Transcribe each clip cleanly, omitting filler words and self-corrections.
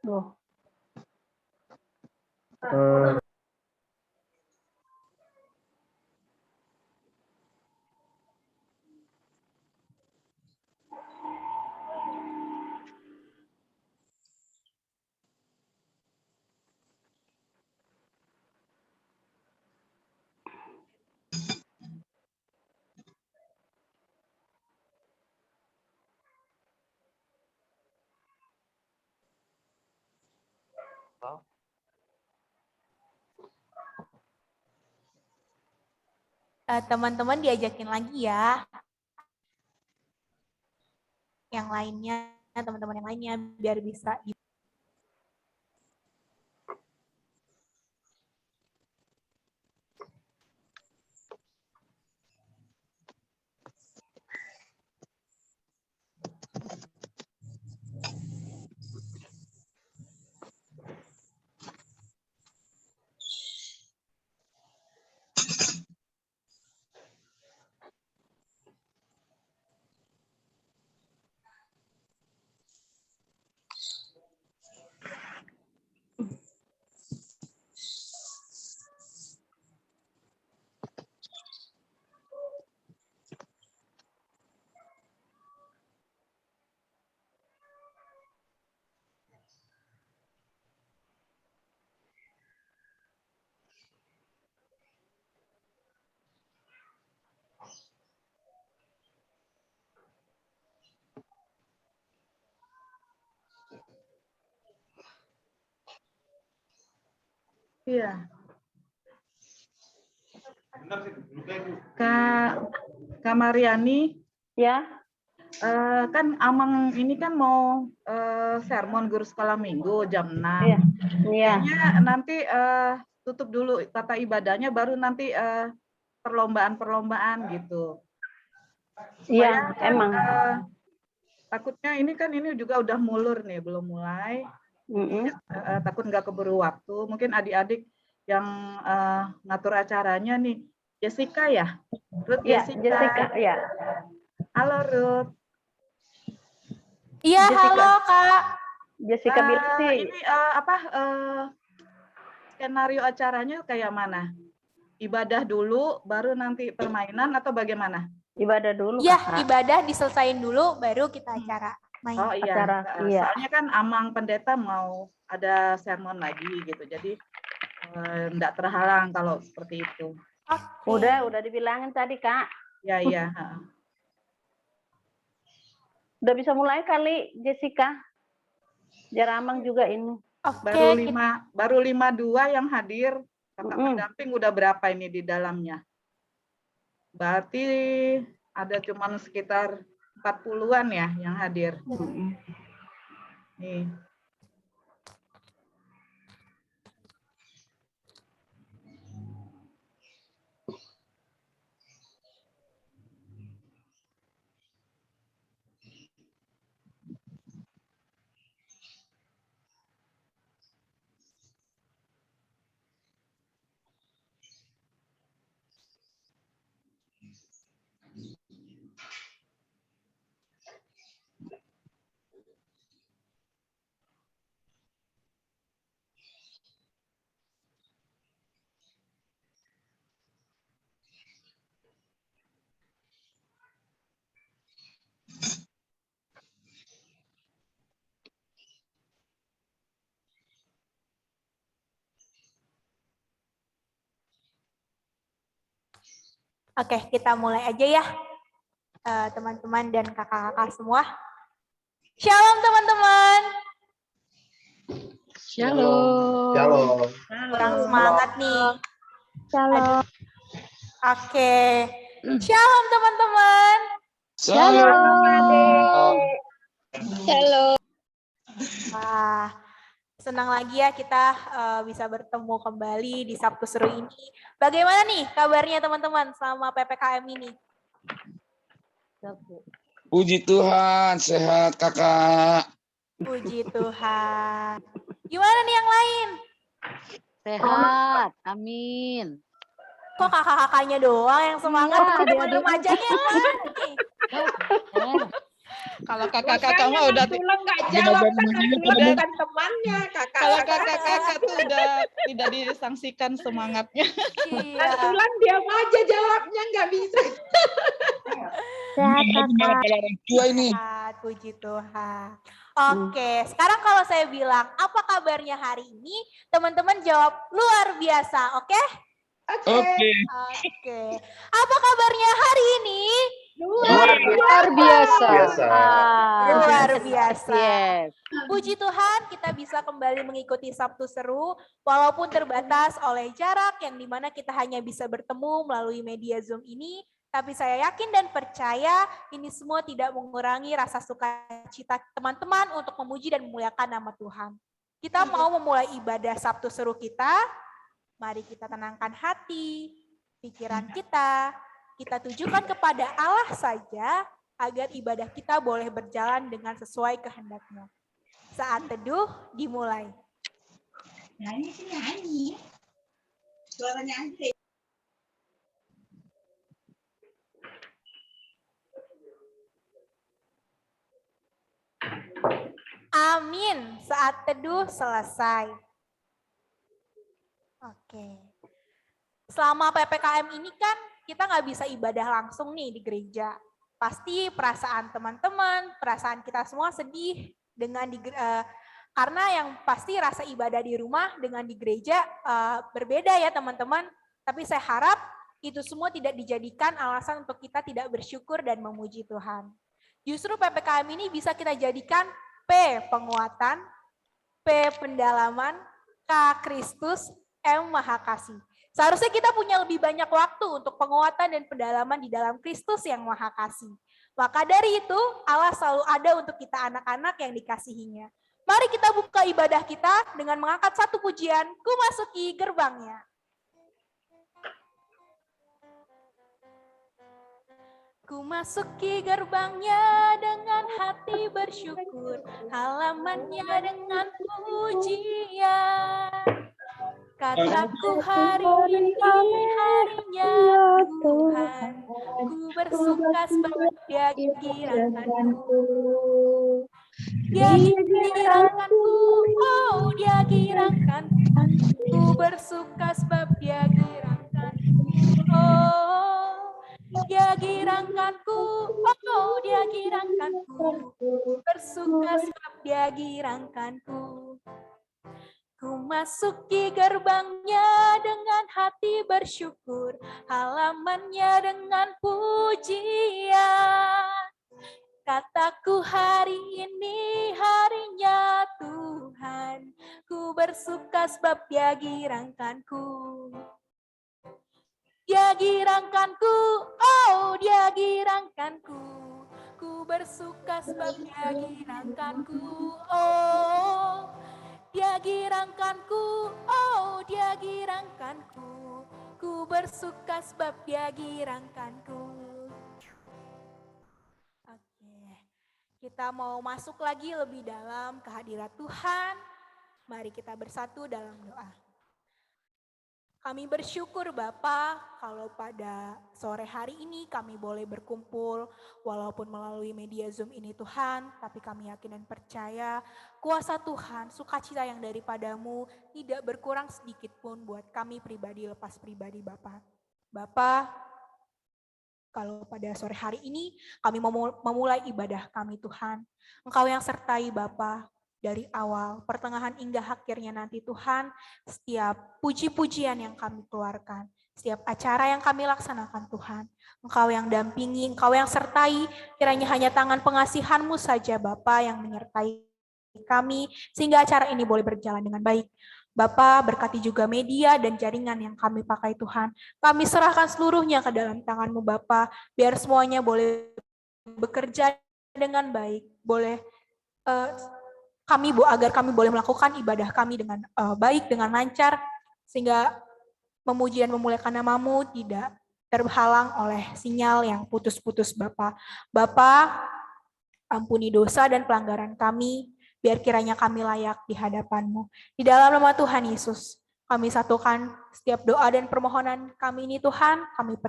Loh. Teman-teman diajakin lagi ya. Yang lainnya, teman-teman yang lainnya biar bisa. Iya. Kak Mariani, Ya, kan Amang ini kan mau sermon guru sekolah minggu jam 6. iya. Iya. Kayaknya nanti tutup dulu tata ibadahnya, baru nanti perlombaan-perlombaan gitu. Iya, Supaya kan emang. takutnya ini juga udah mulur nih, belum mulai. Takut nggak keburu waktu. Mungkin adik-adik yang ngatur acaranya nih, Jessica ya? Ruth Iya, Jessica. Jessica, iya. Halo Ruth. Iya, Jessica. halo Kak. Jessica Bilsi. Ini skenario acaranya kayak mana? Ibadah dulu, baru nanti permainan atau bagaimana? Ibadah dulu, Ya, Kakak. ibadah diselesain dulu, baru kita acara main. Oh iya, Acara, iya. soalnya kan Amang Pendeta mau ada sermon lagi gitu, jadi enggak terhalang kalau seperti itu. Okay. Udah dibilangin tadi, Kak. Ya, iya. Udah bisa mulai kali, Jessica. Jaramang juga ini. Oke, Baru 52 yang hadir. Kakak pendamping udah berapa ini di dalamnya? Berarti ada cuman sekitar 40-an ya yang hadir. Nih. Oke, kita mulai aja ya, teman-teman dan kakak-kakak semua. Shalom teman-teman. Shalom. Shalom. Kurang semangat nih. Shalom. Oke. Shalom teman-teman. Shalom. Shalom. Wah, senang lagi ya kita bisa bertemu kembali di Sabtu Seru ini. Bagaimana nih kabarnya teman-teman selama PPKM ini? Puji Tuhan, sehat kakak. Puji Tuhan. Gimana nih yang lain? Sehat, amin. Kok kakak-kakaknya doang yang semangat? Belum aja nih yang lain nih. Kalau kakak-kakak mah udah Tulang nggak jawab kan Tulang bukan temannya kalau kakak. kakak-kakak tuh udah tidak disangsikan semangatnya. Iya. Tulang diam aja jawabnya nggak bisa. Sehat, Kakak. Orang tua ini. Sehat, puji Tuhan. Oke, sekarang kalau saya bilang apa kabarnya hari ini, teman-teman jawab luar biasa, oke? Oke. Oke. Apa kabarnya hari ini? Luar biasa. Luar biasa. Yes. Puji Tuhan, kita bisa kembali mengikuti Sabtu Seru, walaupun terbatas oleh jarak yang dimana kita hanya bisa bertemu melalui media Zoom ini. Tapi saya yakin dan percaya ini semua tidak mengurangi rasa sukacita teman-teman untuk memuji dan memuliakan nama Tuhan. Kita mau memulai ibadah Sabtu Seru kita. Mari kita tenangkan hati, pikiran kita tujukan kepada Allah saja agar ibadah kita boleh berjalan dengan sesuai kehendaknya. Saat teduh dimulai. Nyanyi sih nyanyi. Suaranya Andre. Amin. Saat teduh selesai. Oke. Selama PPKM ini kan kita nggak bisa ibadah langsung nih di gereja. Pasti perasaan teman-teman, perasaan kita semua sedih dengan karena yang pasti rasa ibadah di rumah dengan di gereja berbeda ya teman-teman. Tapi saya harap itu semua tidak dijadikan alasan untuk kita tidak bersyukur dan memuji Tuhan. Justru PPKM ini bisa kita jadikan P penguatan, P pendalaman, K Kristus, M Maha Kasih. Seharusnya kita punya lebih banyak waktu untuk penguatan dan pendalaman di dalam Kristus yang Maha Kasih. Maka dari itu, Allah selalu ada untuk kita anak-anak yang dikasihinya. Mari kita buka ibadah kita dengan mengangkat satu pujian, Ku Masuki Gerbangnya. Ku masuki gerbangnya dengan hati bersyukur, halamannya dengan pujian. Kataku hari ini harinya Tuhan, ku bersuka sebab Dia giranganku. Dia girangkanku, oh Dia girangkanku, ku bersuka sebab Dia girangkanku. Oh, Dia girangkanku, oh Dia girangkanku, bersuka sebab Dia girangkanku. Ku masuki gerbangnya dengan hati bersyukur, halamannya dengan pujian. Kataku hari ini harinya Tuhan, ku bersuka sebab Dia girangkanku. Dia girangkanku, oh Dia girangkanku, ku bersuka sebab Dia girangkanku, oh Dia girangkanku, oh Dia girangkanku, ku bersuka sebab Dia girangkanku. Oke, kita mau masuk lagi lebih dalam kehadirat Tuhan. Mari kita bersatu dalam doa. Kami bersyukur Bapa kalau pada sore hari ini kami boleh berkumpul walaupun melalui media Zoom ini Tuhan, tapi kami yakin dan percaya kuasa Tuhan, sukacita yang daripadamu tidak berkurang sedikit pun buat kami pribadi lepas pribadi Bapa. Bapa, kalau pada sore hari ini kami memulai ibadah kami Tuhan, Engkau yang sertai Bapa. Dari awal, pertengahan hingga akhirnya nanti Tuhan, setiap puji-pujian yang kami keluarkan, setiap acara yang kami laksanakan Tuhan, Engkau yang dampingi, Engkau yang sertai, kiranya hanya tangan pengasihan-Mu saja Bapa yang menyertai kami, sehingga acara ini boleh berjalan dengan baik. Bapa, berkati juga media dan jaringan yang kami pakai Tuhan. Kami serahkan seluruhnya ke dalam tangan-Mu Bapa, biar semuanya boleh bekerja dengan baik, boleh agar kami boleh melakukan ibadah kami dengan baik, dengan lancar, sehingga memuji dan memuliakan nama-Mu tidak terhalang oleh sinyal yang putus-putus Bapa. Bapa, ampuni dosa dan pelanggaran kami, biar kiranya kami layak di hadapan-Mu. Di dalam nama Tuhan Yesus, kami satukan setiap doa dan permohonan kami ini Tuhan, kami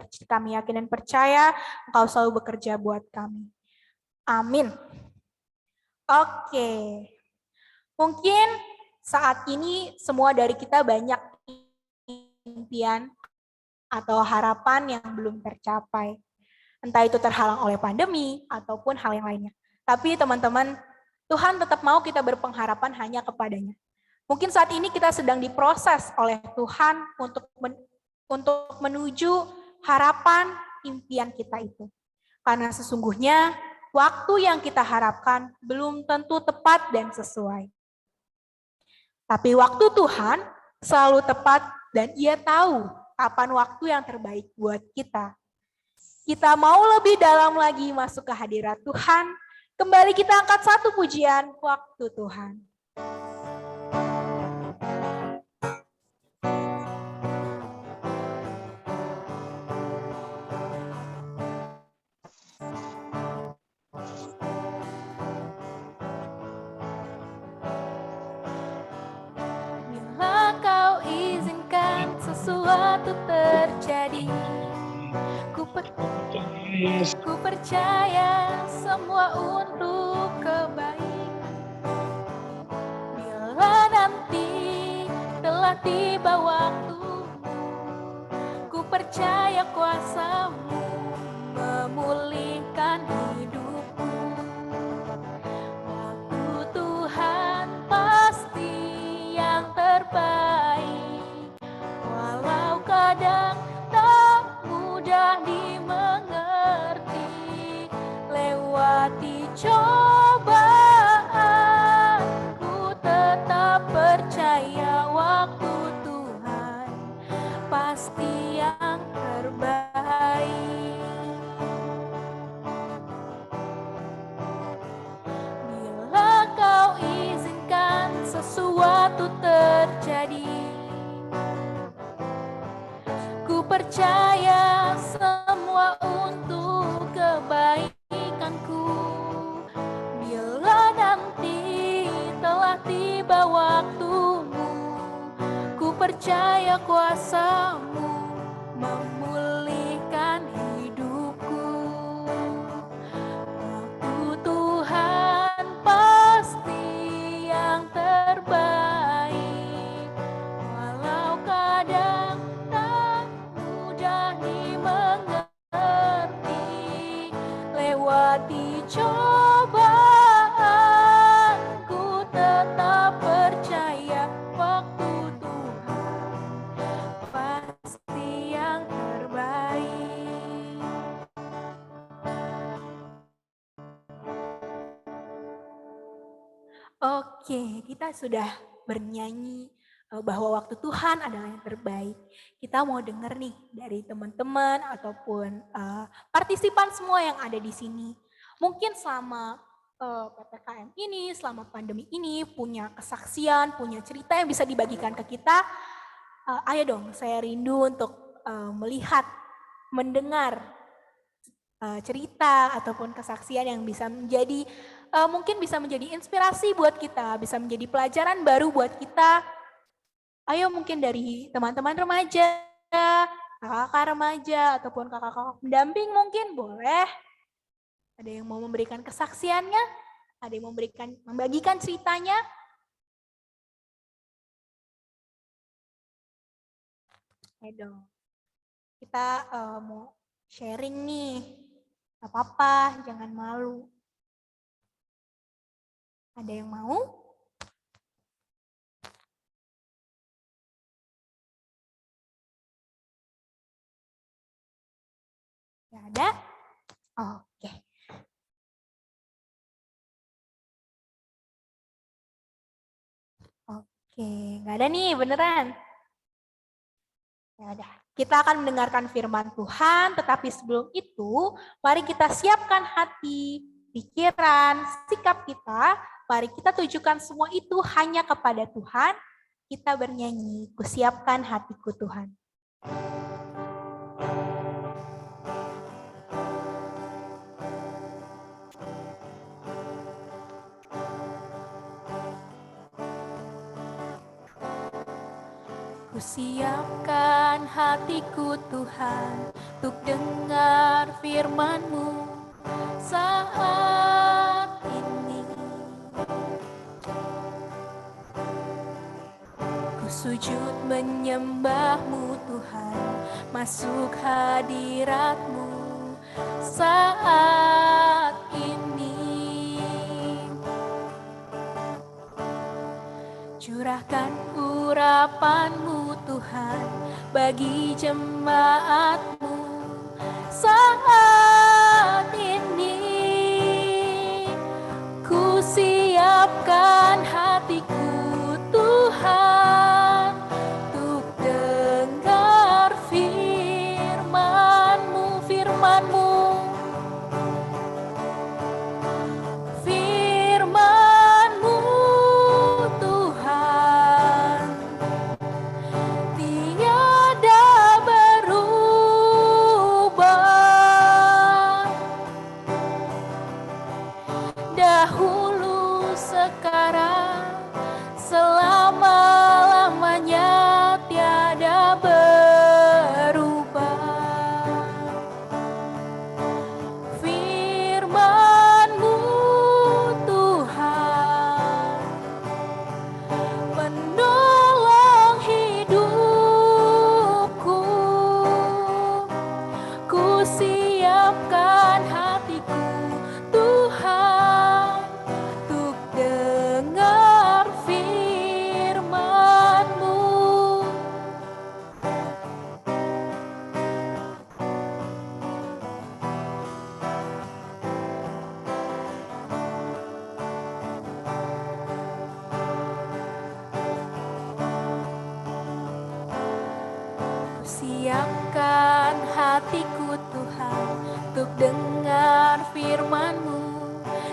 yakin dan percaya Engkau selalu bekerja buat kami. Amin. Oke. Mungkin saat ini semua dari kita banyak impian atau harapan yang belum tercapai. Entah itu terhalang oleh pandemi ataupun hal yang lainnya. Tapi teman-teman, Tuhan tetap mau kita berpengharapan hanya kepadanya. Mungkin saat ini kita sedang diproses oleh Tuhan untuk menuju harapan impian kita itu. Karena sesungguhnya waktu yang kita harapkan belum tentu tepat dan sesuai. Tapi waktu Tuhan selalu tepat dan Ia tahu kapan waktu yang terbaik buat kita. Kita mau lebih dalam lagi masuk ke hadirat Tuhan. Kembali kita angkat satu pujian, waktu Tuhan. Bila kau izinkan sesuatu terjadi, ku percaya semua untuk kebaikan. Bila nanti telah tiba waktu, ku percaya kuasa-Mu memulihkan hidupku. Waktu Tuhan pasti yang terbaik, walau kadang tak mudah dimengerti. Lewati cobaan, ku tetap percaya waktu Tuhan pasti yang terbaik. Bila kau izinkan sesuatu terjadi, ku percaya semua untuk kebaikanku. Bila nanti telah tiba waktumu, ku percaya kuasa-Mu memulihkan hidupku. Waktu Tuhan pasti yang terbaik, walau kadang tak mudah dimengerti. Lewati cobaan, ku tetap percaya waktu Tuhan pasti yang terbaik. Oke, kita sudah bernyanyi bahwa waktu Tuhan adalah yang terbaik. Kita mau dengar nih dari teman-teman ataupun partisipan semua yang ada di sini. Mungkin selama PPKM ini, selama pandemi ini punya kesaksian, punya cerita yang bisa dibagikan ke kita. Ayo dong, saya rindu untuk melihat, mendengar cerita ataupun kesaksian yang bisa menjadi mungkin bisa menjadi inspirasi buat kita, bisa menjadi pelajaran baru buat kita. Ayo mungkin dari teman-teman remaja, kakak-kakak remaja ataupun kakak-kakak pendamping mungkin boleh. Ada yang mau memberikan kesaksiannya, ada yang membagikan ceritanya. Ayo dong. Kita mau sharing nih. Gak apa-apa, jangan malu. Ada yang mau? Gak ada? Oke. Oke, gak ada nih beneran. Ya udah, kita akan mendengarkan firman Tuhan, tetapi sebelum itu, mari kita siapkan hati, pikiran, sikap kita. Mari kita tujukan semua itu hanya kepada Tuhan. Kita bernyanyi, kusiapkan hatiku Tuhan. Kusiapkan hatiku Tuhan, untuk dengar firman-Mu saat ini. sujud menyembah-Mu Tuhan, masuk hadirat-Mu saat ini. Curahkan urapan-Mu Tuhan bagi jemaat-Mu saat ini. Ku siapkan hatiku Tuhan untuk dengar firman-Mu, firman-Mu. Firman-Mu Tuhan tiada berubah, dahulu, sekarang, selama-lamanya tiada berubah. Firman-Mu Tuhan menolong hidupku. Ku siapkan hatiku Tuhan untuk dengar firman-Mu. Ku siapkan hatiku Tuhan untuk dengar firman-Mu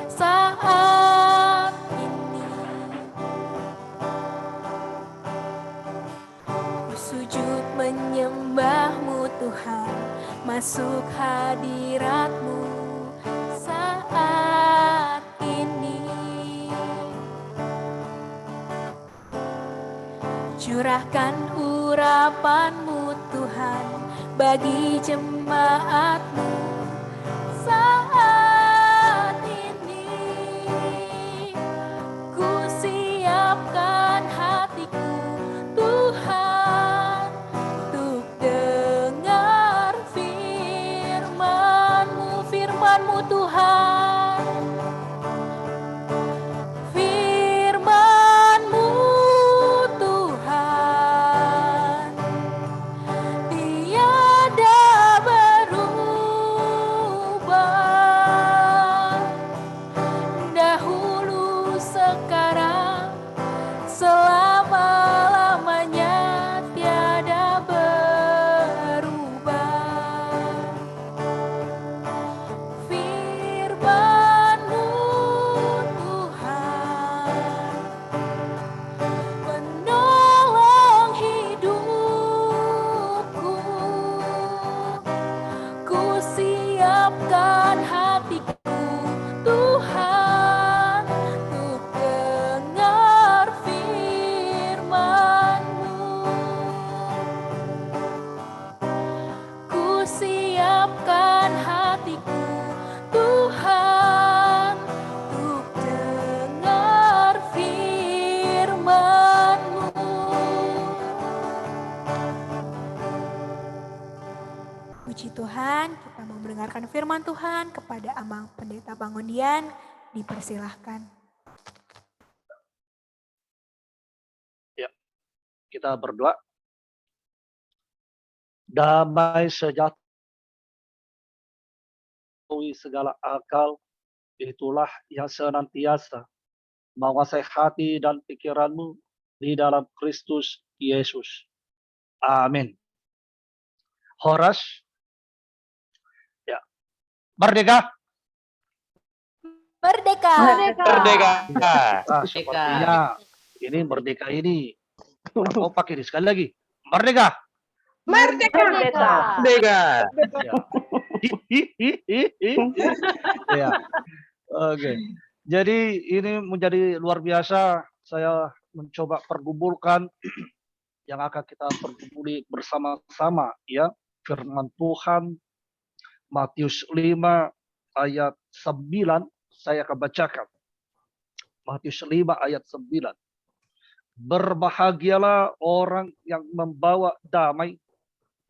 saat ini. Ku sujud menyembah-Mu Tuhan, masuk hadirat-Mu saat ini. Curahkan urapan-Mu Tuhan bagi jemaat-Mu saat ini. Ku siapkan hatiku Tuhan untuk dengar firman-Mu, firman-Mu Tuhan. Firman-Mu Tuhan tiada berubah, dahulu, sekarang, selama-lamanya tiada berubah. Firman-Mu Tuhan menolong hidupku. Ku siapkan hatiku Tuhan untuk dengar firman-Mu. Ku siapkan hatiku Tuhan untuk dengar firman-Mu. Puji Tuhan, kita mau mendengarkan firman Tuhan. Kepada Amang Pendeta Pangundian, dipersilahkan. Kita berdoa. Damai sejahtera segala akal, itulah yang senantiasa menguasai hati dan pikiranmu di dalam Kristus Yesus. Amin. Horas. Ya. Merdeka. Merdeka. Merdeka. Sepertinya ini merdeka ini. Kau pakai ini sekali lagi. Merdeka. Merdeka. Merdeka. Ya. Ya. Oke. Jadi ini menjadi luar biasa. Saya mencoba pergumulkan yang akan kita pergumuli bersama-sama, ya, firman Tuhan Matius 5 ayat 9. Saya akan bacakan Matius 5 ayat 9. Berbahagialah orang yang membawa damai,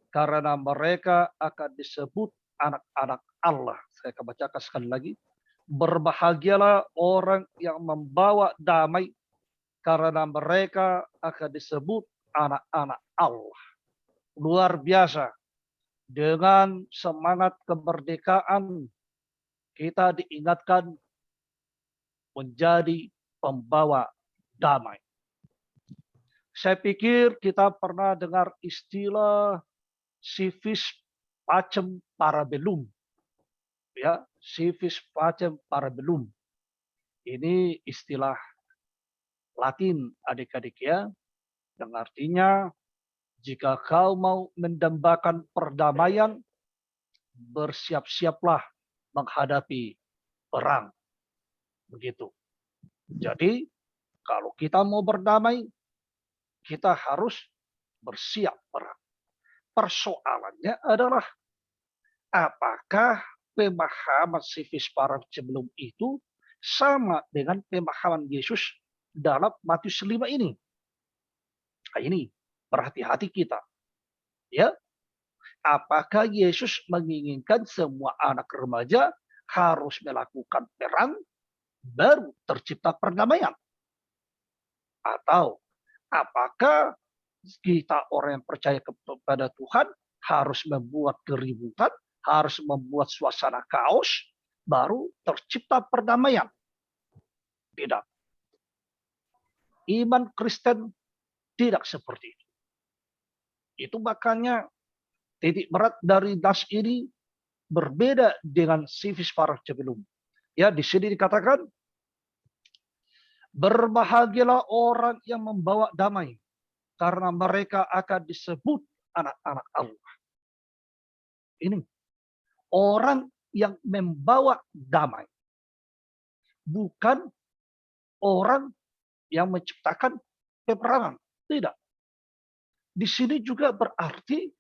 karena mereka akan disebut anak-anak Allah. Saya akan bacakan sekali lagi. Berbahagialah orang yang membawa damai, karena mereka akan disebut anak-anak Allah. Luar biasa. Dengan semangat kemerdekaan, kita diingatkan menjadi pembawa damai. Saya pikir kita pernah dengar istilah civis pacem parabellum. Ya, civis pacem parabellum. Ini istilah Latin adik-adik ya, yang artinya jika kau mau mendambakan perdamaian, bersiap-siaplah menghadapi perang. Begitu. Jadi, kalau kita mau berdamai, kita harus bersiap perang. Persoalannya adalah apakah pemahaman civis parabellum itu sama dengan pemahaman Yesus dalam Matius 5 ini? Nah, ini berhati-hati kita. Ya, apakah Yesus menginginkan semua anak remaja harus melakukan perang baru tercipta perdamaian? Atau apakah kita orang yang percaya kepada Tuhan harus membuat keributan, harus membuat suasana kaos, baru tercipta perdamaian? Tidak. Iman Kristen tidak seperti itu. Itu makanya titik berat dari das ini berbeda dengan civis parabellum. Ya, di sini dikatakan berbahagialah orang yang membawa damai, karena mereka akan disebut anak-anak Allah. Ini orang yang membawa damai, bukan orang yang menciptakan peperangan. Tidak. Di sini juga berarti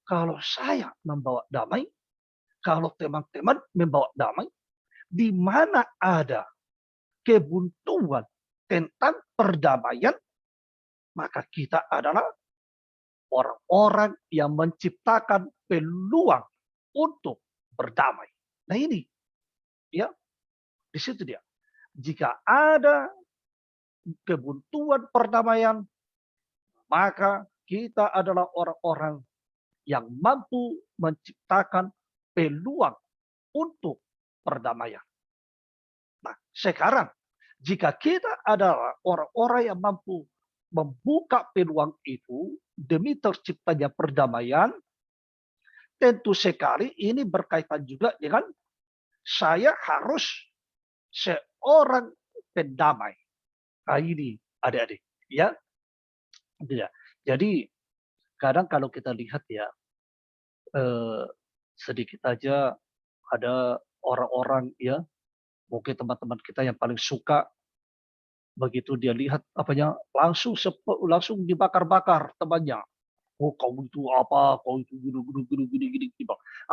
kalau saya membawa damai, kalau teman-teman membawa damai, di mana ada kebuntuan tentang perdamaian, maka kita adalah orang-orang yang menciptakan peluang untuk berdamai. Nah ini, ya, di situ dia. Jika ada kebuntuan perdamaian, maka kita adalah orang-orang yang mampu menciptakan peluang untuk perdamaian. Nah, sekarang jika kita adalah orang-orang yang mampu membuka peluang itu demi terciptanya perdamaian, tentu sekali ini berkaitan juga dengan saya harus seorang pendamai. Nah, ini adik-adik, ya. Jadi kadang kalau kita lihat ya, sedikit aja ada orang-orang ya, mungkin teman-teman kita yang paling suka begitu dia lihat apanya langsung dibakar-bakar temannya. Oh, kau itu apa? Kau itu gini.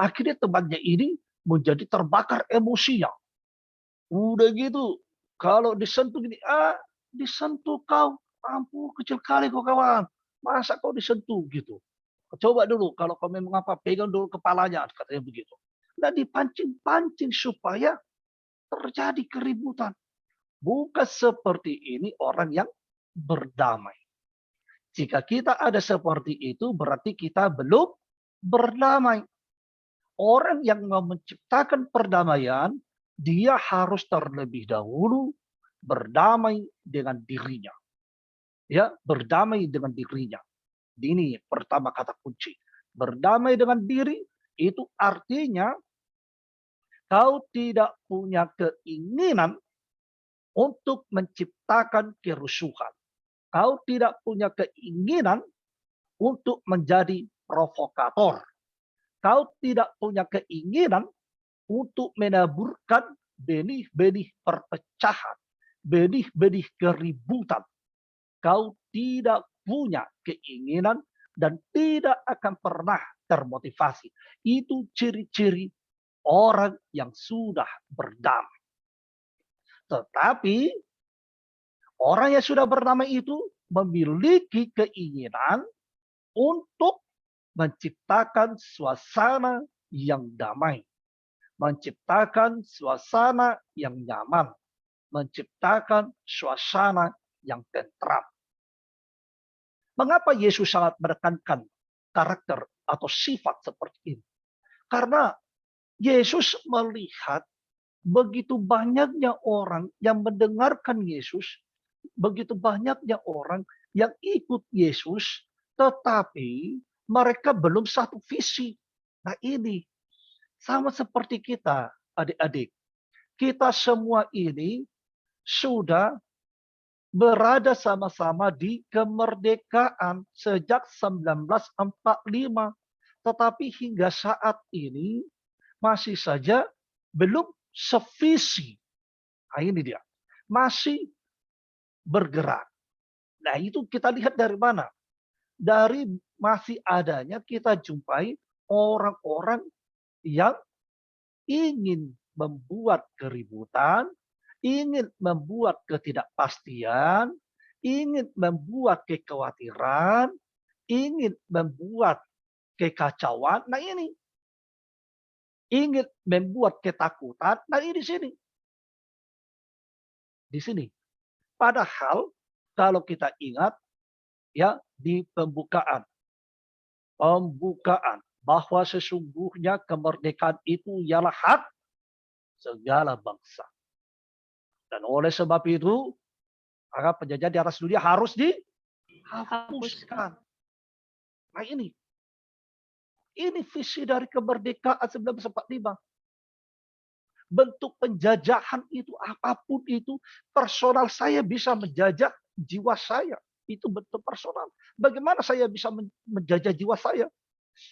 Akhirnya temannya ini menjadi terbakar emosinya. Udah gitu, kalau disentuh gini, disentuh kau, ampun kecil kali kau kawan. Masa kau disentuh gitu? Coba dulu kalau kau memang apa, pegang dulu kepalanya, katanya begitu. Nah, dipancing-pancing supaya terjadi keributan. Bukan seperti ini orang yang berdamai. Jika kita ada seperti itu, berarti kita belum berdamai. Orang yang mau menciptakan perdamaian, dia harus terlebih dahulu berdamai dengan dirinya. Ya, berdamai dengan dirinya. Ini pertama kata kunci. Berdamai dengan diri itu artinya kau tidak punya keinginan untuk menciptakan kerusuhan. Kau tidak punya keinginan untuk menjadi provokator. Kau tidak punya keinginan untuk menaburkan benih-benih perpecahan, benih-benih keributan. Kau tidak punya keinginan dan tidak akan pernah termotivasi. Itu ciri-ciri orang yang sudah berdamai. Tetapi Orang yang sudah berdamai itu memiliki keinginan untuk menciptakan suasana yang damai, menciptakan suasana yang nyaman, menciptakan suasana yang tentram. Mengapa Yesus sangat menekankan karakter atau sifat seperti ini? Karena Yesus melihat begitu banyaknya orang yang mendengarkan Yesus, begitu banyaknya orang yang ikut Yesus, tetapi mereka belum satu visi. Nah ini sama seperti kita, adik-adik. Kita semua ini sudah berada sama-sama di kemerdekaan sejak 1945. Tetapi hingga saat ini masih saja belum sevisi. Nah ini dia. Masih bergerak. Nah itu kita lihat dari mana? Dari masih adanya kita jumpai orang-orang yang ingin membuat keributan, ingin membuat ketidakpastian, ingin membuat kekhawatiran, ingin membuat kekacauan. Nah ini. Ingin membuat ketakutan. Nah ini di sini. Di sini. Padahal kalau kita ingat ya di pembukaan bahwa sesungguhnya kemerdekaan itu ialah hak segala bangsa. Dan oleh sebab itu, maka penjajah di atas dunia harus dihapuskan. Nah ini visi dari kemerdekaan 1945. Bentuk penjajahan itu apapun itu, personal saya bisa menjajah jiwa saya. Itu bentuk personal. Bagaimana saya bisa menjajah jiwa saya?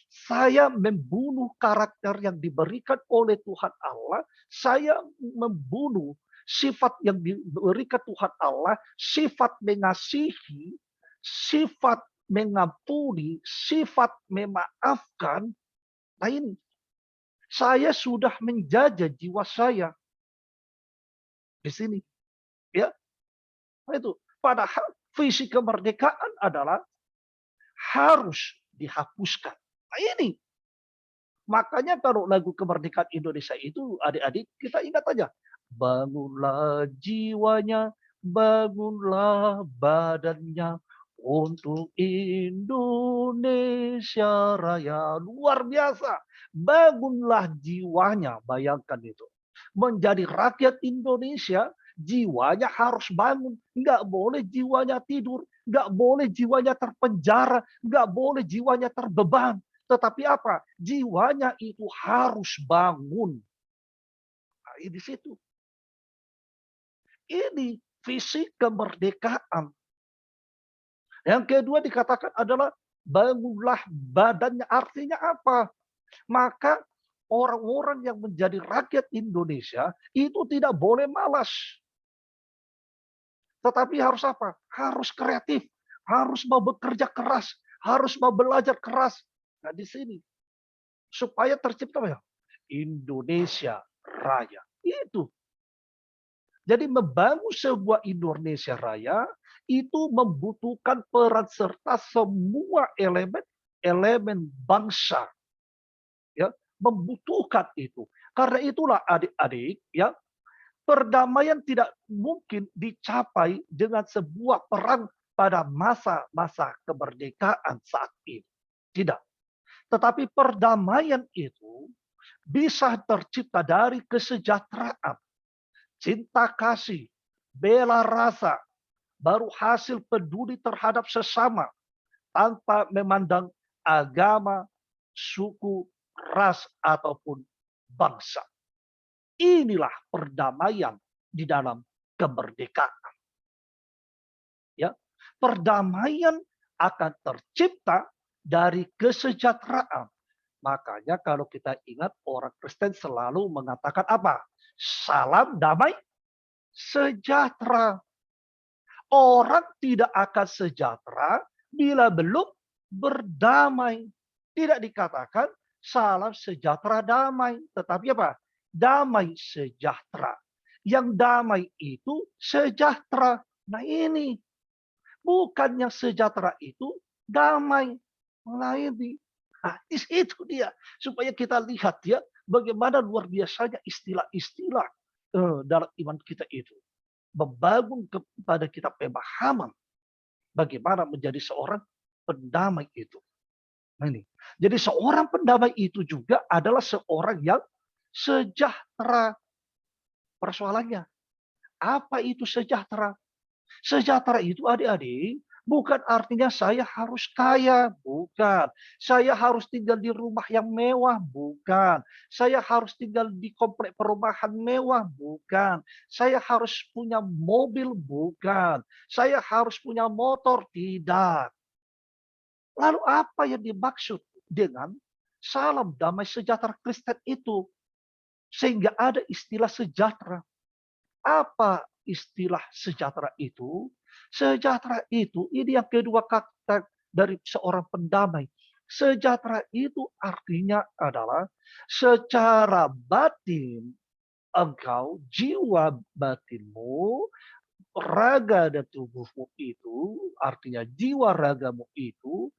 Saya membunuh karakter yang diberikan oleh Tuhan Allah. Saya membunuh sifat yang diberikan Tuhan Allah. Sifat mengasihi, sifat mengampuni, sifat memaafkan. Nah ini. Saya sudah menjajah jiwa saya. Di sini. Ya. Nah itu. Padahal visi kemerdekaan adalah harus dihapuskan. Nah ini. Makanya kalau lagu kemerdekaan Indonesia itu adik-adik kita ingat aja. Bangunlah jiwanya, bangunlah badannya untuk Indonesia Raya. Luar biasa. Bangunlah jiwanya. Bayangkan itu. Menjadi rakyat Indonesia, jiwanya harus bangun. Nggak boleh jiwanya tidur. Nggak boleh jiwanya terpenjara. Nggak boleh jiwanya terbeban. Tetapi apa? Jiwanya itu harus bangun. Nah, di situ. Ini visi kemerdekaan. Yang kedua dikatakan adalah bangunlah badannya. Artinya apa? Maka orang-orang yang menjadi rakyat Indonesia itu tidak boleh malas. Tetapi harus apa? Harus kreatif. Harus mau bekerja keras. Harus mau belajar keras. Nah di sini. Supaya tercipta apa ya? Indonesia Raya. Itu. Jadi membangun sebuah Indonesia Raya itu membutuhkan peran serta semua elemen bangsa. Ya, membutuhkan itu. Karena itulah adik-adik, ya, perdamaian tidak mungkin dicapai dengan sebuah perang pada masa-masa kemerdekaan saat ini. Tidak. Tetapi perdamaian itu bisa tercipta dari kesejahteraan, cinta kasih, bela rasa, baru hasil peduli terhadap sesama tanpa memandang agama, suku, ras, ataupun bangsa. Inilah perdamaian di dalam kemerdekaan. Ya, perdamaian akan tercipta dari kesejahteraan. Makanya kalau kita ingat orang Kristen selalu mengatakan apa? Salam damai sejahtera. Orang tidak akan sejahtera bila belum berdamai. Tidak dikatakan salam sejahtera damai. Tetapi apa? Damai sejahtera. Yang damai itu sejahtera. Nah ini, bukan yang sejahtera itu damai. Nah ini. Nah, itu dia. Supaya kita lihat ya, bagaimana luar biasanya istilah-istilah dalam iman kita itu. Membangun kepada kita pemahaman bagaimana menjadi seorang pendamai itu. Nah ini. Jadi seorang pendamai itu juga adalah seorang yang sejahtera. Persoalannya, apa itu sejahtera? Sejahtera itu adik-adik, bukan artinya saya harus kaya, bukan. Saya harus tinggal di rumah yang mewah, bukan. Saya harus tinggal di komplek perumahan mewah, bukan. Saya harus punya mobil, bukan. Saya harus punya motor, tidak. Lalu apa yang dimaksud dengan salam damai sejahtera Kristen itu? Sehingga ada istilah sejahtera. Apa istilah sejahtera itu? Sejahtera itu, ini yang kedua kata dari seorang pendamai. Sejahtera itu artinya adalah secara batin engkau, jiwa batinmu, raga dan tubuhmu itu, artinya jiwa ragamu itu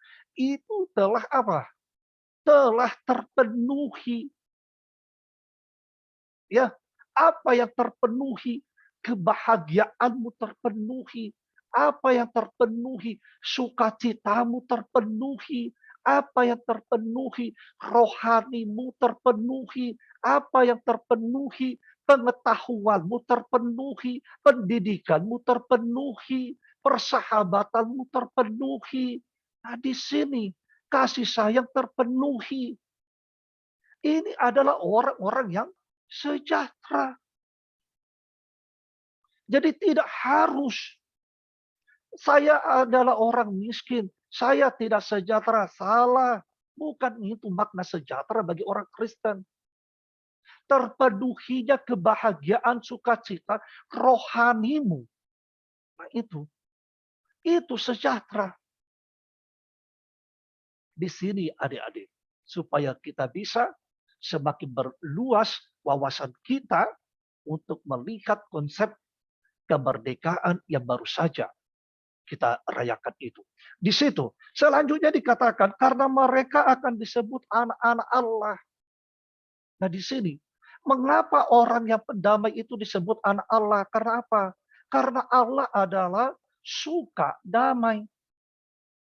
telah apa? Telah terpenuhi. Ya, apa yang terpenuhi? Kebahagiaanmu terpenuhi. Apa yang terpenuhi? Sukacitamu terpenuhi. Apa yang terpenuhi? Rohanimu terpenuhi. Apa yang terpenuhi? Pengetahuanmu terpenuhi. Pendidikanmu terpenuhi. Persahabatanmu terpenuhi. Nah, di sini kasih sayang terpenuhi. Ini adalah orang-orang yang sejahtera. Jadi tidak harus saya adalah orang miskin, saya tidak sejahtera. Salah. Bukan itu makna sejahtera bagi orang Kristen. Terpenuhinya kebahagiaan, sukacita, rohanimu. Nah itu sejahtera. Di sini adik-adik, supaya kita bisa semakin berluas wawasan kita untuk melihat konsep kemerdekaan yang baru saja kita rayakan itu. Di situ selanjutnya dikatakan karena mereka akan disebut anak-anak Allah. Nah di sini mengapa orang yang pendamai itu disebut anak Allah? Karena apa? Karena Allah adalah suka damai.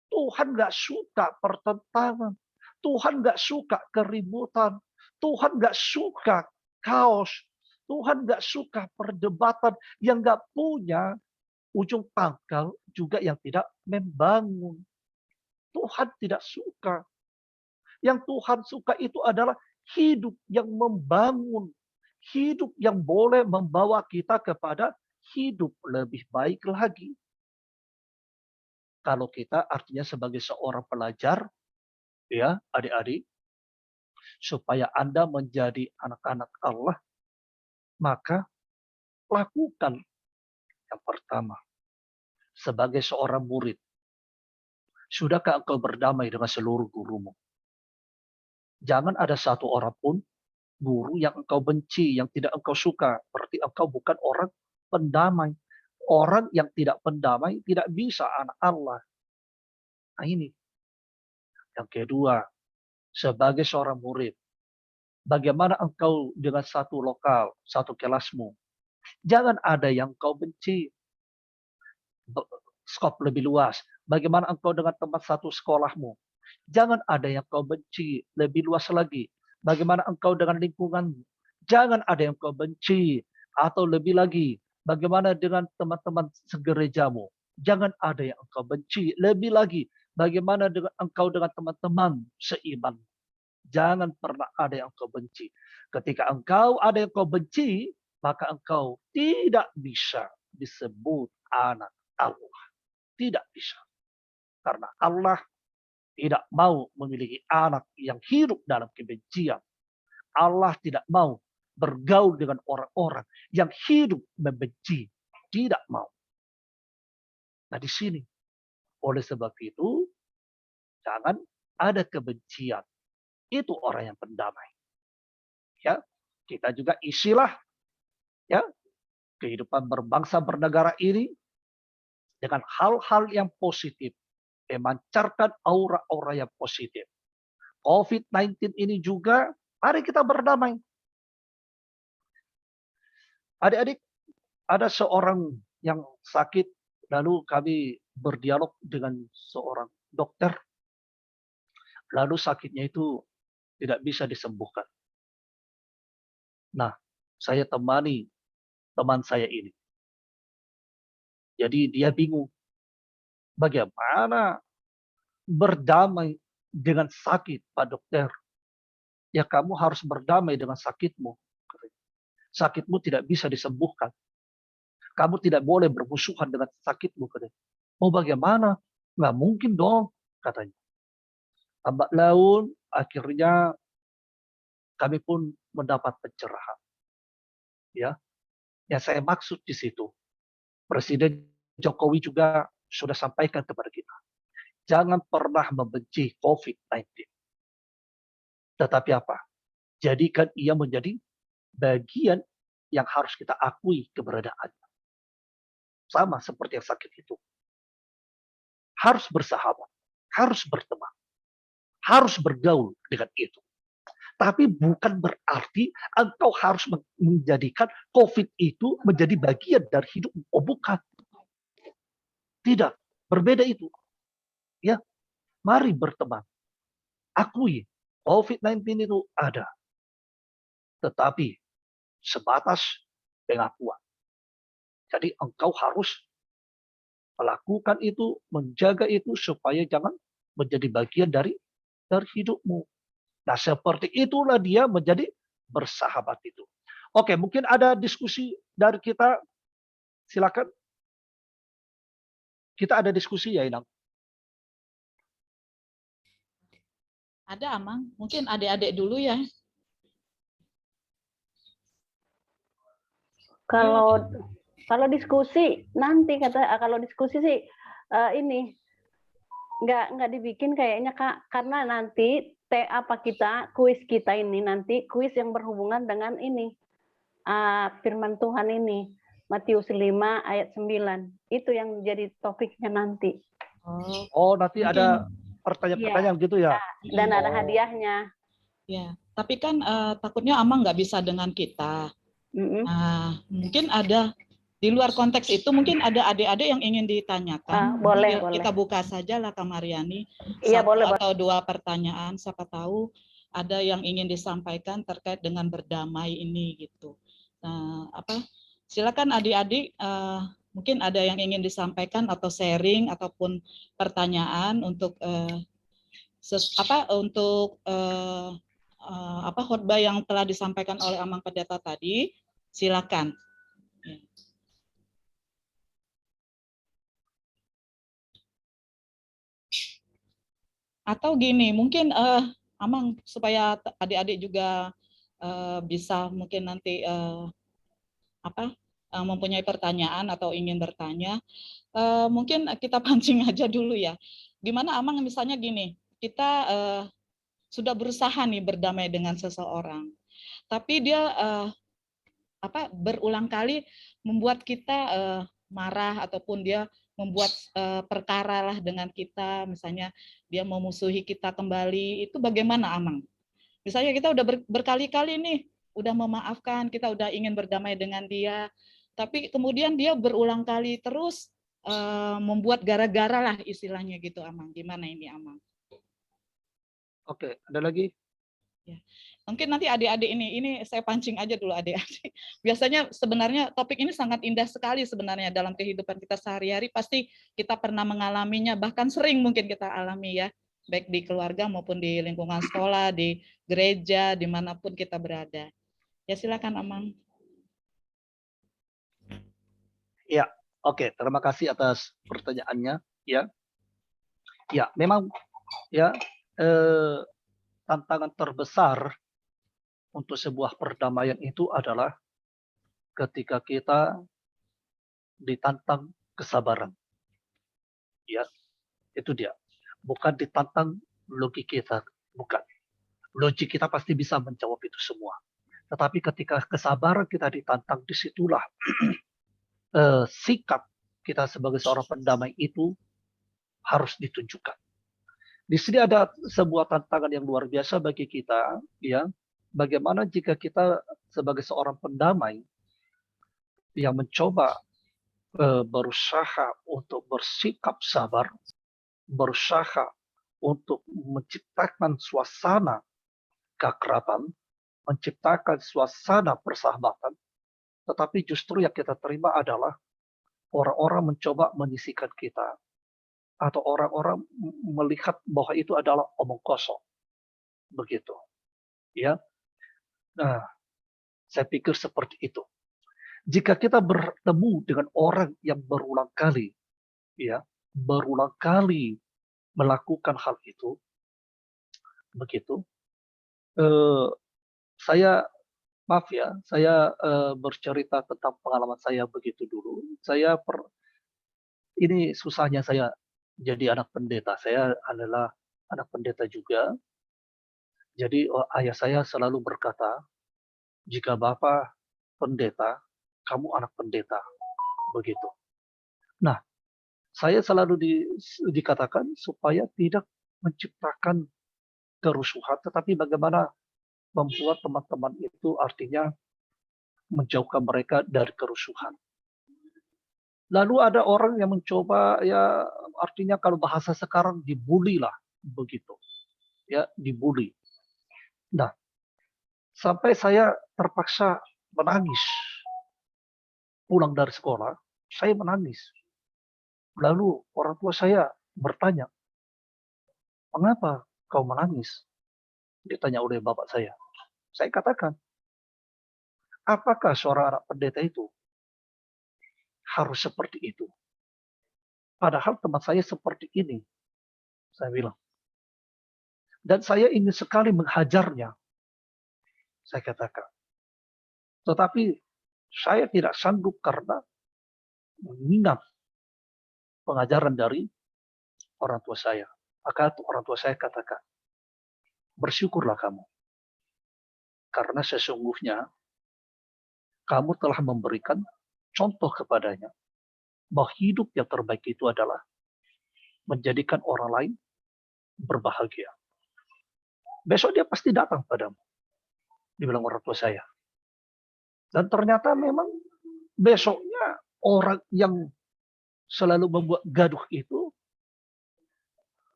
Tuhan nggak suka pertentangan. Tuhan nggak suka keributan. Tuhan nggak suka kaos. Tuhan nggak suka perdebatan yang nggak punya ujung pangkal, juga yang tidak membangun. Tuhan tidak suka. Yang Tuhan suka itu adalah hidup yang membangun. Hidup yang boleh membawa kita kepada hidup lebih baik lagi. Kalau kita artinya sebagai seorang pelajar, ya adik-adik, supaya Anda menjadi anak-anak Allah, maka lakukan yang pertama. Sebagai seorang murid, sudahkah engkau berdamai dengan seluruh gurumu? Jangan ada satu orang pun guru yang engkau benci, yang tidak engkau suka. Berarti engkau bukan orang pendamai. Orang yang tidak pendamai tidak bisa anak Allah. Nah ini. Yang kedua, sebagai seorang murid, bagaimana engkau dengan satu lokal, satu kelasmu? Jangan ada yang engkau benci. Skop lebih luas. Bagaimana engkau dengan teman satu sekolahmu? Jangan ada yang kau benci. Lebih luas lagi. Bagaimana engkau dengan lingkunganmu? Jangan ada yang kau benci. Atau lebih lagi, bagaimana dengan teman-teman segerejamu? Jangan ada yang engkau benci. Lebih lagi, bagaimana dengan engkau dengan teman-teman seiman? Jangan pernah ada yang engkau benci. Ketika engkau ada yang kau benci, maka engkau tidak bisa disebut anak Allah. Tidak bisa. Karena Allah tidak mau memiliki anak yang hidup dalam kebencian. Allah tidak mau bergaul dengan orang-orang yang hidup membenci. Tidak mau. Nah di sini. Oleh sebab itu, jangan ada kebencian. Itu orang yang pendamai. Ya, kita juga isilah ya kehidupan berbangsa bernegara ini dengan hal-hal yang positif, memancarkan aura-aura yang positif. COVID-19 ini juga, mari kita berdamai. Adik-adik, ada seorang yang sakit, lalu kami berdialog dengan seorang dokter, lalu sakitnya itu tidak bisa disembuhkan. Nah, saya temani teman saya ini. Jadi dia bingung, bagaimana berdamai dengan sakit, Pak Dokter? Ya kamu harus berdamai dengan sakitmu. Sakitmu tidak bisa disembuhkan. Kamu tidak boleh bermusuhan dengan sakitmu. Oh bagaimana? Nggak mungkin dong, katanya. Lambat laun, akhirnya kami pun mendapat pencerahan. Ya, yang saya maksud di situ, Presiden Jokowi juga sudah sampaikan kepada kita, jangan pernah membenci COVID-19. Tetapi apa? Jadikan ia menjadi bagian yang harus kita akui keberadaannya. Sama seperti yang sakit itu. Harus bersahabat, harus berteman, harus bergaul dengan itu. Tapi bukan berarti engkau harus menjadikan COVID itu menjadi bagian dari hidupmu. Oh bukan. Tidak, berbeda itu. Ya, mari berteman. Akui COVID-19 itu ada. Tetapi sebatas pengakuan. Jadi engkau harus melakukan itu, menjaga itu supaya jangan menjadi bagian dari hidupmu. Nah, seperti itulah dia menjadi bersahabat itu. Oke, mungkin ada diskusi dari kita. Silakan. Kita ada diskusi ya, Inang. Ada, Amang. Mungkin adik-adik dulu ya. Kalau diskusi nanti kalau diskusi sih ini nggak dibikin kayaknya Kak, karena nanti kuis kita ini nanti kuis yang berhubungan dengan ini firman Tuhan ini Matius 5 ayat 9 itu yang jadi topiknya nanti. Oh nanti mungkin ada pertanyaan-pertanyaan gitu ya. Dan ada hadiahnya. Ya, tapi kan takutnya Amang nggak bisa dengan kita. Nah, mungkin ada di luar konteks itu, mungkin ada adik-adik yang ingin ditanyakan. Boleh. Kita buka saja lah Kak Mariani. Iya, satu boleh. Atau dua pertanyaan, siapa tahu ada yang ingin disampaikan terkait dengan berdamai ini gitu. Nah, silakan adik-adik, mungkin ada yang ingin disampaikan atau sharing ataupun pertanyaan untuk khotbah yang telah disampaikan oleh Amang Pendeta tadi. Silakan. Atau gini, mungkin Amang supaya adik-adik juga bisa mungkin nanti mempunyai pertanyaan atau ingin bertanya, mungkin kita pancing aja dulu ya. Gimana Amang misalnya gini, kita sudah berusaha nih berdamai dengan seseorang, tapi dia berulang kali membuat kita marah ataupun dia membuat perkara lah dengan kita, misalnya dia memusuhi kita kembali, itu bagaimana Amang? Misalnya kita udah berkali-kali nih, udah memaafkan, kita udah ingin berdamai dengan dia, tapi kemudian dia berulang kali terus membuat gara-gara lah istilahnya gitu Amang. Gimana ini Amang? Oke, ada lagi? Ya. Mungkin nanti adik-adik ini saya pancing aja dulu adik-adik. Biasanya sebenarnya topik ini sangat indah sekali sebenarnya dalam kehidupan kita sehari-hari, pasti kita pernah mengalaminya, bahkan sering mungkin kita alami ya, baik di keluarga maupun di lingkungan sekolah, di gereja, dimanapun kita berada. Ya silakan Amang. Ya, oke. Terima kasih atas pertanyaannya. Ya, memang ya tantangan terbesar untuk sebuah perdamaian itu adalah ketika kita ditantang kesabaran. Ya, itu dia. Bukan ditantang logik kita, bukan. Logik kita pasti bisa menjawab itu semua. Tetapi ketika kesabaran kita ditantang, disitulah sikap kita sebagai seorang pendamai itu harus ditunjukkan. Di sini ada sebuah tantangan yang luar biasa bagi kita, ya. Bagaimana jika kita sebagai seorang pendamai yang mencoba berusaha untuk bersikap sabar, berusaha untuk menciptakan suasana keakraban, menciptakan suasana persahabatan, tetapi justru yang kita terima adalah orang-orang mencoba menyisihkan kita, atau orang-orang melihat bahwa itu adalah omong kosong, begitu, ya. Nah, saya pikir seperti itu. Jika kita bertemu dengan orang yang berulang kali, ya, berulang kali melakukan hal itu, begitu, saya maaf ya, saya bercerita tentang pengalaman saya begitu dulu. Ini susahnya saya jadi anak pendeta. Saya adalah anak pendeta juga. Jadi ayah saya selalu berkata, jika Bapak pendeta, kamu anak pendeta. Begitu. Nah, saya selalu dikatakan supaya tidak menciptakan kerusuhan, tetapi bagaimana membuat teman-teman itu artinya menjauhkan mereka dari kerusuhan. Lalu ada orang yang mencoba, ya artinya kalau bahasa sekarang dibully lah, begitu. Ya, dibully. Nah, sampai saya terpaksa menangis. Pulang dari sekolah, saya menangis. Lalu orang tua saya bertanya, "Mengapa kau menangis?" Ditanya oleh bapak saya. Saya katakan, apakah seorang anak pendeta itu harus seperti itu? Padahal teman saya seperti ini, saya bilang. Dan saya ingin sekali menghajarnya, saya katakan. Tetapi saya tidak sanggup karena mengingat pengajaran dari orang tua saya. Maka orang tua saya katakan, bersyukurlah kamu. Karena sesungguhnya kamu telah memberikan contoh kepadanya bahwa hidup yang terbaik itu adalah menjadikan orang lain berbahagia. Besok dia pasti datang padamu, dibilang orang tua saya. Dan ternyata memang besoknya orang yang selalu membuat gaduh itu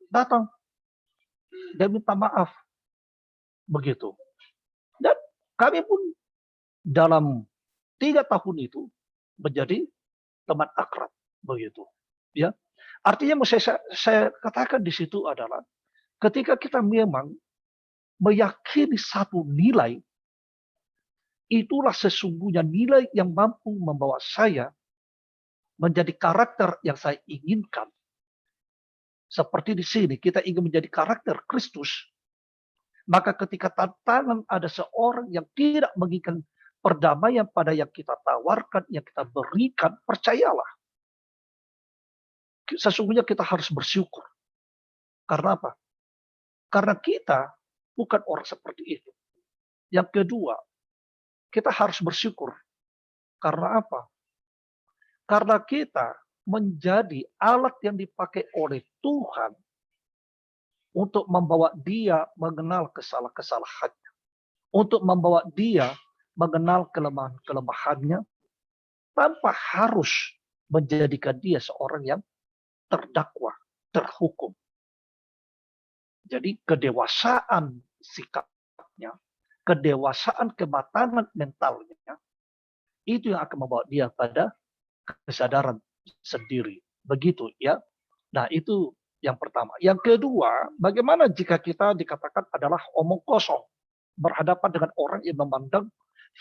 datang. Dia minta maaf. Begitu. Dan kami pun dalam 3 tahun itu menjadi teman akrab. Begitu. Ya. Artinya saya katakan di situ adalah ketika kita memang meyakini satu nilai, itulah sesungguhnya nilai yang mampu membawa saya menjadi karakter yang saya inginkan. Seperti di sini, kita ingin menjadi karakter Kristus. Maka ketika tantangan ada seorang yang tidak menginginkan perdamaian pada yang kita tawarkan, yang kita berikan, percayalah. Sesungguhnya kita harus bersyukur. Karena apa? Karena kita bukan orang seperti itu. Yang kedua, kita harus bersyukur. Karena apa? Karena kita menjadi alat yang dipakai oleh Tuhan untuk membawa dia mengenal kesalahan-kesalahannya. Untuk membawa dia mengenal kelemahan-kelemahannya tanpa harus menjadikan dia seorang yang terdakwa, terhukum. Jadi kedewasaan sikapnya, kedewasaan kematangan mentalnya, itu yang akan membawa dia pada kesadaran sendiri. Begitu ya. Nah itu yang pertama. Yang kedua, bagaimana jika kita dikatakan adalah omong kosong berhadapan dengan orang yang memandang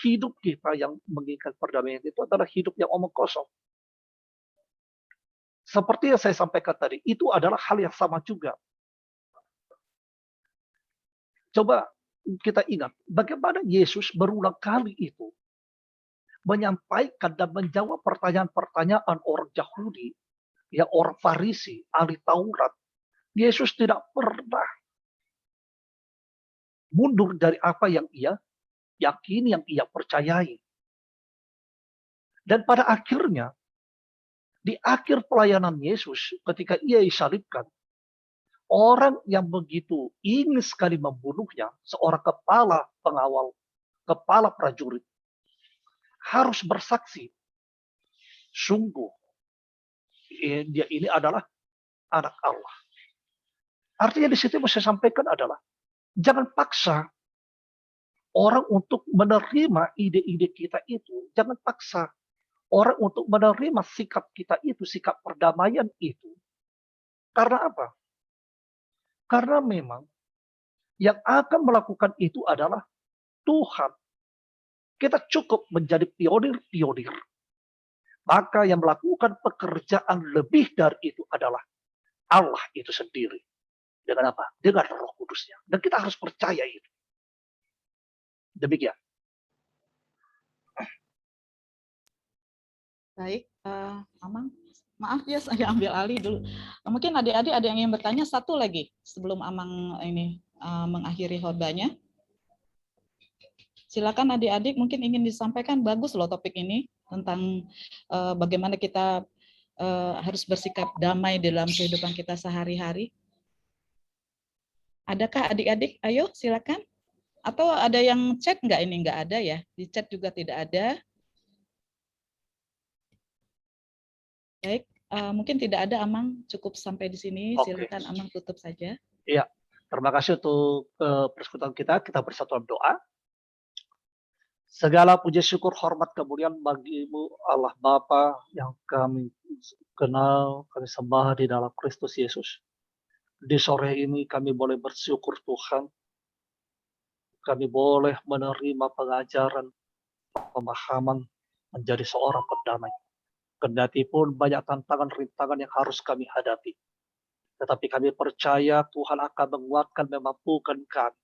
hidup kita yang menginginkan perdamaian itu adalah hidup yang omong kosong. Seperti yang saya sampaikan tadi, itu adalah hal yang sama juga. Coba kita ingat bagaimana Yesus berulang kali itu menyampaikan dan menjawab pertanyaan-pertanyaan orang Yahudi, ya orang Farisi, ahli Taurat. Yesus tidak pernah mundur dari apa yang ia yakini, yang ia percayai. Dan pada akhirnya Di akhir pelayanan Yesus, ketika ia disalibkan, orang yang begitu ingin sekali membunuhnya, seorang kepala pengawal, kepala prajurit, harus bersaksi, sungguh dia ini adalah anak Allah. Artinya di situ yang saya sampaikan adalah, jangan paksa orang untuk menerima ide-ide kita itu. Jangan paksa orang untuk menerima sikap kita itu, sikap perdamaian itu. Karena apa? Karena memang yang akan melakukan itu adalah Tuhan. Kita cukup menjadi pionir-pionir. Maka yang melakukan pekerjaan lebih dari itu adalah Allah itu sendiri. Dengan apa? Dengan Roh Kudusnya. Dan kita harus percaya itu. Demikian. Baik, Amang. Maaf ya, saya ambil alih dulu. Mungkin adik-adik ada yang ingin bertanya satu lagi sebelum Amang ini mengakhiri khotbahnya. Silakan adik-adik, mungkin ingin disampaikan. Bagus loh topik ini tentang bagaimana kita harus bersikap damai dalam kehidupan kita sehari-hari. Adakah adik-adik? Ayo silakan. Atau ada yang chat nggak ini? Nggak ada ya? Di chat juga tidak ada. Baik, mungkin tidak ada, Amang. Cukup sampai di sini. Silakan Amang tutup saja. Iya, terima kasih untuk persekutuan kita. Kita bersatu dalam doa. Segala puji syukur, hormat, kemuliaan bagimu Allah Bapa yang kami kenal, kami sembah di dalam Kristus Yesus. Di sore ini kami boleh bersyukur Tuhan. Kami boleh menerima pengajaran, pemahaman menjadi seorang pendamai. Kendati pun banyak tantangan, rintangan yang harus kami hadapi. Tetapi kami percaya Tuhan akan menguatkan, memampukan kami.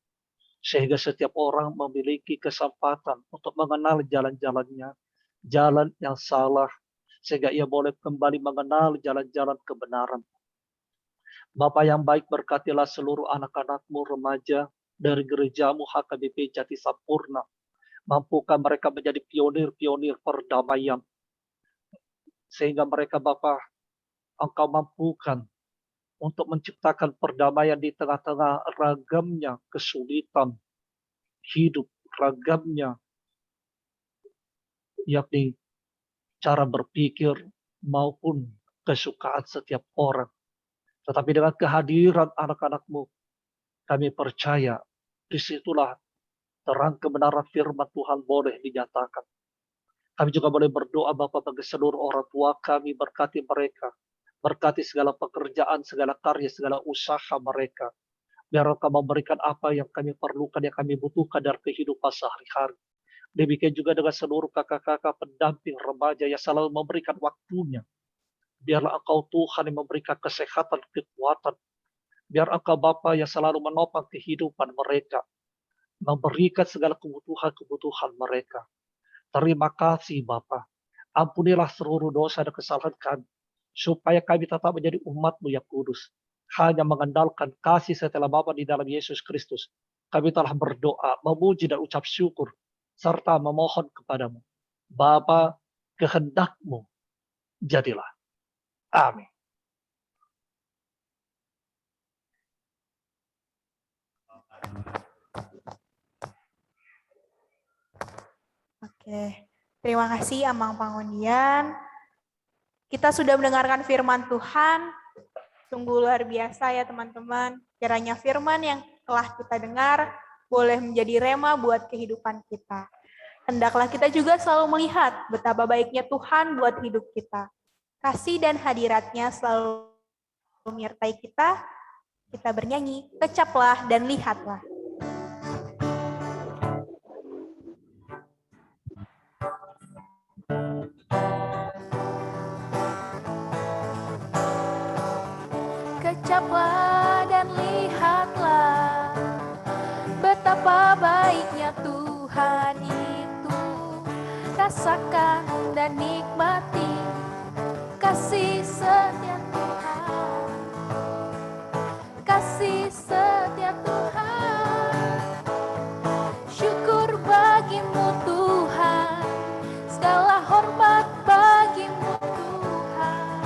Sehingga setiap orang memiliki kesempatan untuk mengenal jalan-jalannya, jalan yang salah. Sehingga ia boleh kembali mengenal jalan-jalan kebenaran. Bapa yang baik, berkatilah seluruh anak-anakmu remaja dari gerejamu HKBP Jati Sampurna. Mampukan mereka menjadi pionir-pionir perdamaian. Sehingga mereka Bapa, Engkau mampukan untuk menciptakan perdamaian di tengah-tengah ragamnya kesulitan hidup, ragamnya yakni cara berpikir maupun kesukaan setiap orang. Tetapi dengan kehadiran anak-anakmu, kami percaya disitulah terang kebenaran firman Tuhan boleh dinyatakan. Kami juga boleh berdoa Bapa bagi seluruh orang tua kami, berkati mereka. Berkati segala pekerjaan, segala karya, segala usaha mereka. Biar Engkau memberikan apa yang kami perlukan, yang kami butuhkan dari kehidupan sehari-hari. Demikian juga dengan seluruh kakak-kakak pendamping remaja yang selalu memberikan waktunya. Biarlah Engkau Tuhan yang memberikan kesehatan, kekuatan. Biar Engkau Bapa yang selalu menopang kehidupan mereka. Memberikan segala kebutuhan-kebutuhan mereka. Terima kasih Bapa. Ampunilah seluruh dosa dan kesalahan kami. Supaya kami tetap menjadi umat-Mu yang kudus. Hanya mengandalkan kasih setelah Bapa di dalam Yesus Kristus. Kami telah berdoa, memuji dan ucap syukur. Serta memohon kepadamu. Bapa, kehendak-Mu jadilah. Amin. Oke, terima kasih Amang Pangundian. Kita sudah mendengarkan firman Tuhan. Sungguh luar biasa ya teman-teman. Kiranya firman yang telah kita dengar boleh menjadi rema buat kehidupan kita. Hendaklah kita juga selalu melihat betapa baiknya Tuhan buat hidup kita. Kasih dan hadiratnya selalu menyertai kita. Kita bernyanyi, kecaplah dan lihatlah. Kecaplah dan lihatlah betapa baiknya Tuhan itu. Rasakan dan nikmati kasih setia Tuhan. Kasih setia Tuhan. Syukur bagimu Tuhan. Segala hormat bagimu Tuhan.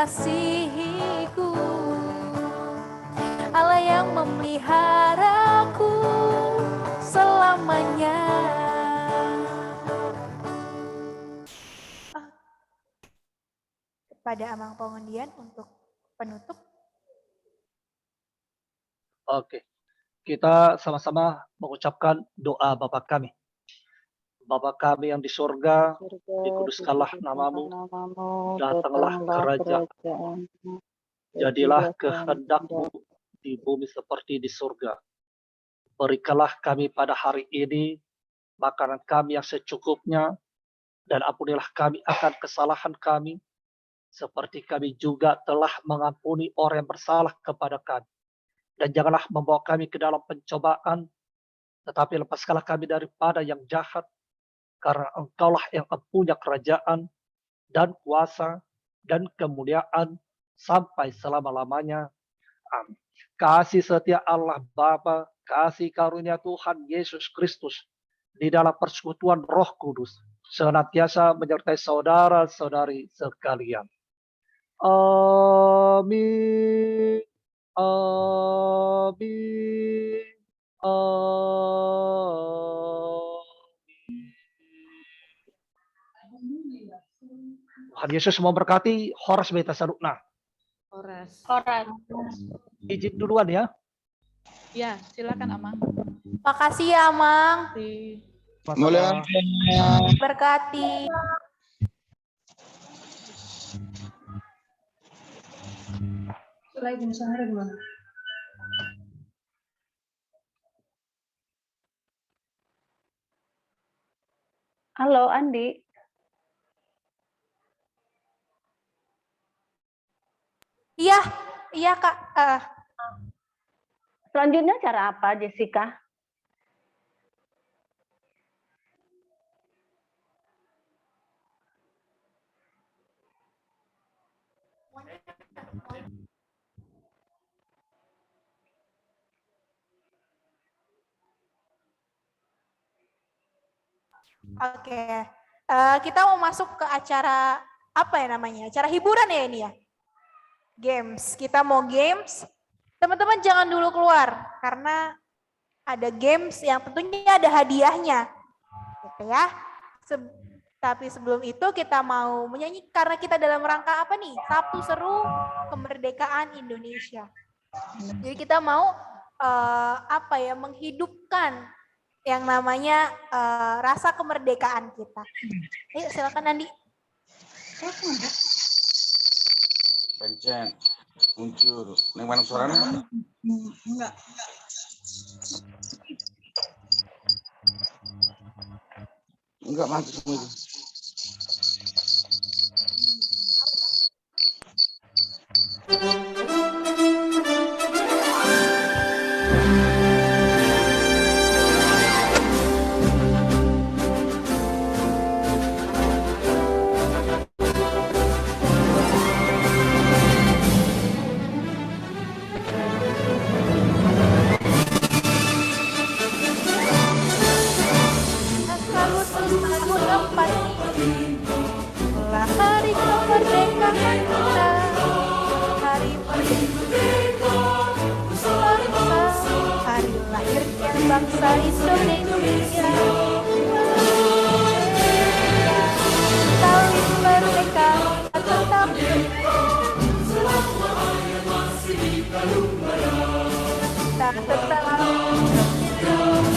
mengasihiku, Allah yang memeliharaku selamanya. Kepada Amang Pengundian untuk penutup. Oke, kita sama-sama mengucapkan doa Bapa kami. Bapa kami yang di surga, dikuduskanlah namamu, datanglah kerajaan, jadilah kehendak-Mu di bumi seperti di surga. Berikanlah kami pada hari ini makanan kami yang secukupnya, dan ampunilah kami akan kesalahan kami, seperti kami juga telah mengampuni orang yang bersalah kepada kami. Dan janganlah membawa kami ke dalam pencobaan, tetapi lepaskanlah kami daripada yang jahat, karena Engkaulah yang punya kerajaan, dan kuasa, dan kemuliaan, sampai selama-lamanya. Amin. Kasih setia Allah Bapa, kasih karunia Tuhan Yesus Kristus, di dalam persekutuan Roh Kudus, senantiasa menyertai saudara-saudari sekalian. Amin. Amin. Amin. Tuhan Yesus memberkati. Horas beta salukna. Horas. Izin duluan ya. Ya, silakan Amang. Makasih ya Amang. Mulia. Berkati. Halo Andi. Iya Kak. Selanjutnya cara apa, Jessica? Oke. Kita mau masuk ke acara apa ya namanya? Acara hiburan ya ini ya? Games. Kita mau games. Teman-teman jangan dulu keluar karena ada games yang tentunya ada hadiahnya. Gitu ya. Tapi sebelum itu kita mau menyanyi karena kita dalam rangka apa nih? Sabtu Seru Kemerdekaan Indonesia. Jadi kita mau menghidupkan yang namanya rasa kemerdekaan kita. Ayo silakan Andi. Pencet, uncur. Neng mana suaranya? Enggak. Enggak mati semua itu. Hari kemerdekaan kita, hari merdeka, hari lahirnya bangsa Indonesia. Tali merdeka tetap tak tetap hari merdeka,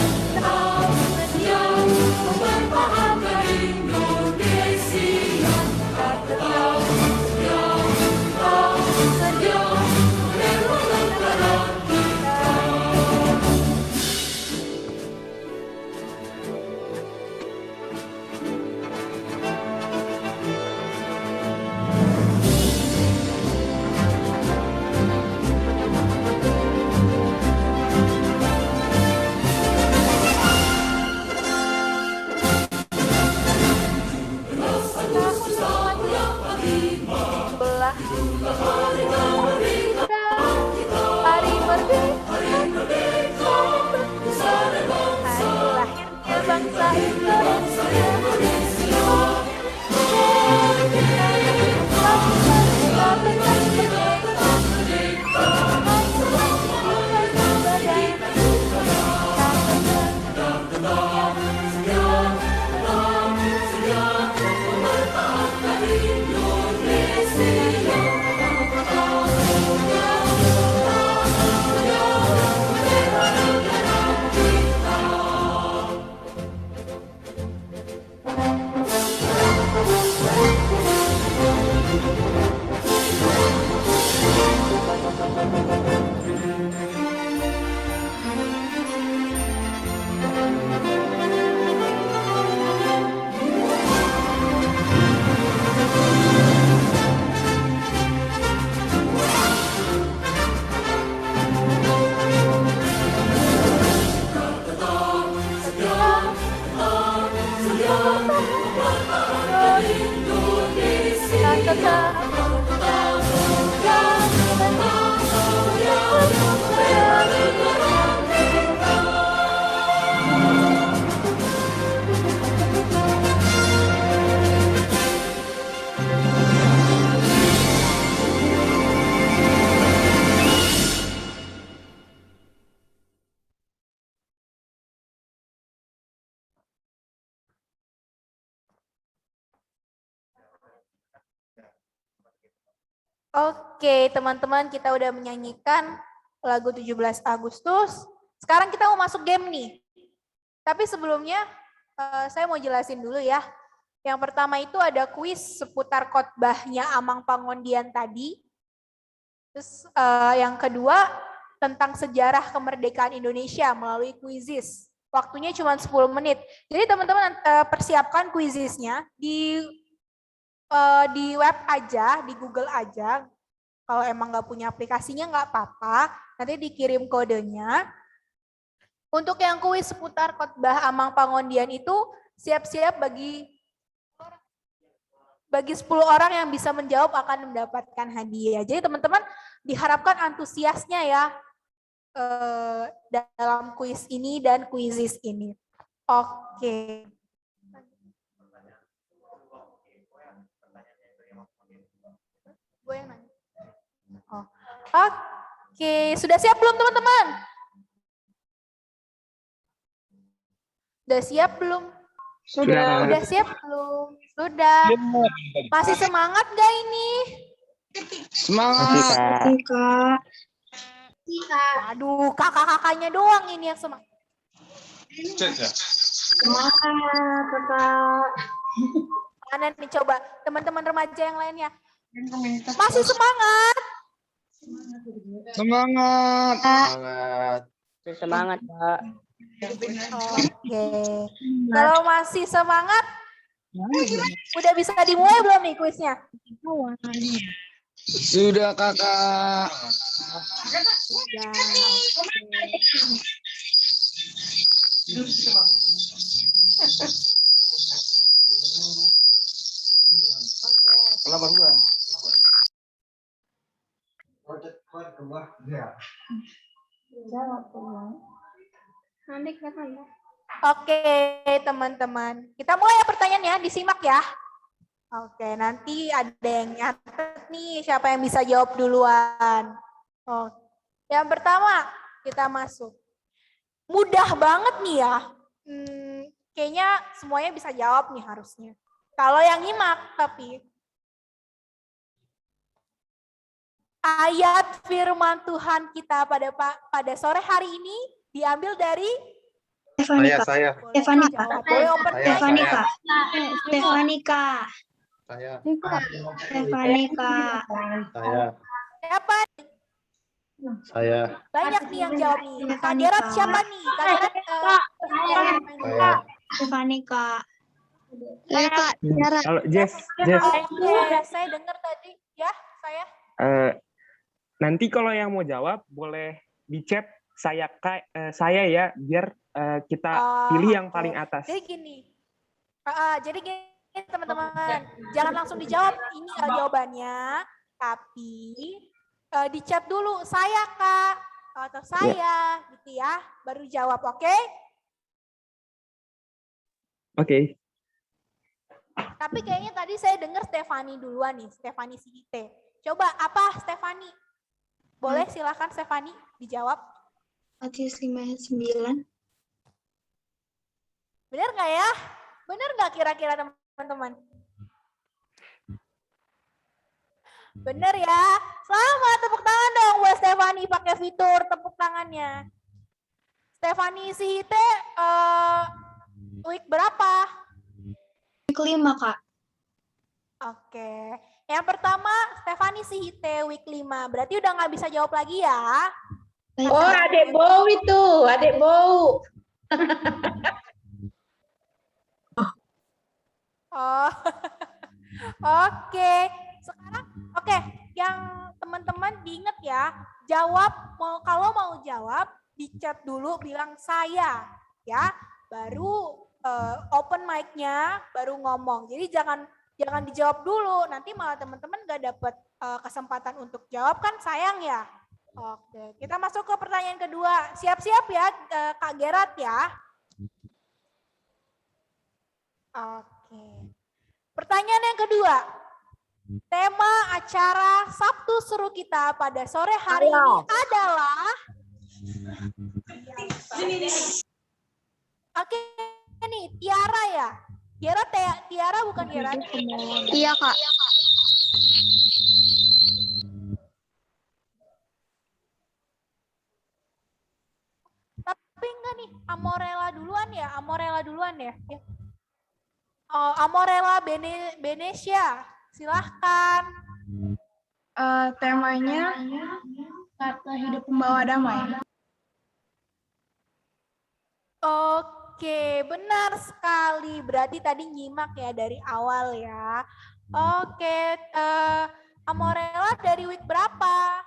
hari lahirnya bangsa Indonesia. Oke, teman-teman, kita udah menyanyikan lagu 17 Agustus. Sekarang kita mau masuk game nih. Tapi sebelumnya saya mau jelasin dulu ya. Yang pertama itu ada kuis seputar khotbahnya Amang Pangondian tadi. Terus yang kedua tentang sejarah kemerdekaan Indonesia melalui kuisis. Waktunya cuma 10 menit. Jadi teman-teman persiapkan kuisisnya di web aja, di Google aja. Kalau emang nggak punya aplikasinya nggak apa-apa, nanti dikirim kodenya. Untuk yang kuis seputar khotbah Amang Pangondian itu siap-siap bagi 10 orang yang bisa menjawab akan mendapatkan hadiah. Jadi teman-teman diharapkan antusiasnya ya dalam kuis ini dan kuisis ini. Oke. Gue yang nanya. Oh. Oke, sudah siap belum teman-teman? Sudah siap belum? Sudah. Udah siap belum? Sudah. Masih semangat gak ini? Semangat. Kak. Aduh, kakak-kakaknya doang ini yang semangat. Cek ya. Semangat, Kakak. Mana nih coba teman-teman remaja yang lainnya. Masih semangat? Semangat. Semangat, Kak. Oke. Kalau masih semangat, udah bisa dimulai belum nih kuisnya? Sudah, Kakak. Ya, Kelapa gua. Oke, teman-teman. Kita mulai ya pertanyaannya, disimak ya. Oke, nanti ada yang nyatet nih siapa yang bisa jawab duluan. Oh, yang pertama kita masuk. Mudah banget nih ya. Kayaknya semuanya bisa jawab nih harusnya. Kalau yang nyimak tapi ayat firman Tuhan kita pada sore hari ini diambil dari Saya. Stefani Kak. Boleh open mic? Stefani Kak. Stefani Kak. Saya. Stefani Kak. Saya. Siapa? Saya. Banyak nih yang jawab nih. Kak Stefani, Gerard Kak. siapa nih? Kak Gerard Saya. Stefani Kak. Saya Kak, Halo, Jess. Oke, saya dengar tadi ya, saya. Nanti kalau yang mau jawab boleh di chat saya ya, biar kita pilih yang Oke. paling atas. Jadi gini, teman-teman, jangan langsung dijawab ini jawabannya, tapi di chat dulu saya Kak atau saya gitu ya, baru jawab, oke? Oke. Tapi kayaknya tadi saya dengar Stefani duluan nih, Stefani Sihite. Coba apa Stefani? Boleh silakan Stefani dijawab. Matius 5:9. Benar nggak ya? Benar nggak kira-kira teman-teman? Benar ya? Selamat, tepuk tangan dong buat Stefani pakai fitur tepuk tangannya. Stefani Sihite week berapa? Week 5 Kak. Oke. Yang pertama Stefani Sihite week 5. Berarti udah nggak bisa jawab lagi ya? Oh, Adek Bow itu, Adek Bow. Oh, oke. Sekarang, oke, yang teman-teman diingat ya, jawab kalau mau jawab di chat dulu bilang saya, ya. Baru open mic-nya baru ngomong. Jadi jangan dijawab dulu, nanti malah teman-teman nggak dapat kesempatan untuk jawab, kan sayang ya. Oke, kita masuk ke pertanyaan kedua. Siap-siap ya Kak Gerat ya. Oke. Pertanyaan yang kedua. Tema acara Sabtu Seru kita pada sore hari ini adalah Oke nih, Tiara ya. Tiara bukan Tiara. Iya, Kak. Tapi enggak nih, Amorella duluan ya. Oh, Amorella Benesia, silahkan. Temanya kata hidup pembawa damai. Oke, benar sekali. Berarti tadi nyimak ya dari awal ya. Oke, Amorella dari week berapa?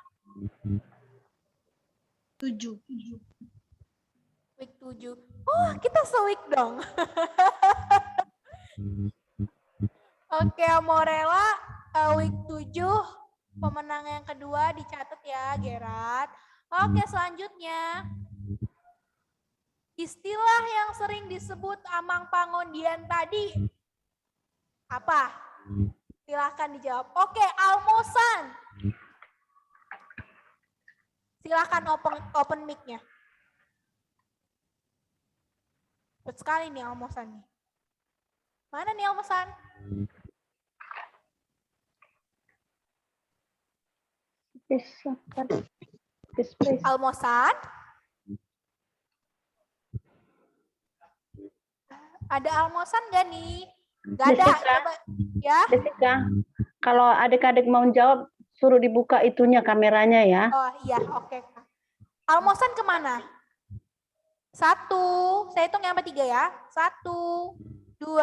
7. Week 7. Oh, kita se-week dong. Oke, Amorella week 7. Pemenang yang kedua dicatat ya, Gerat. Oke, selanjutnya. Istilah yang sering disebut Amang Pangondian tadi apa? Silahkan dijawab. Oke, almosan. Silahkan open mic-nya. Cepet sekali nih almosan nih. Mana nih almosan? Almosan? Ada almosan nggak nih? Nggak ada. Coba, ya. Jessica, kalau adik-adik mau jawab, suruh dibuka itunya kameranya ya. Oh iya, oke. Almosan kemana? 1, saya hitung yang 3 ya. 1, 2,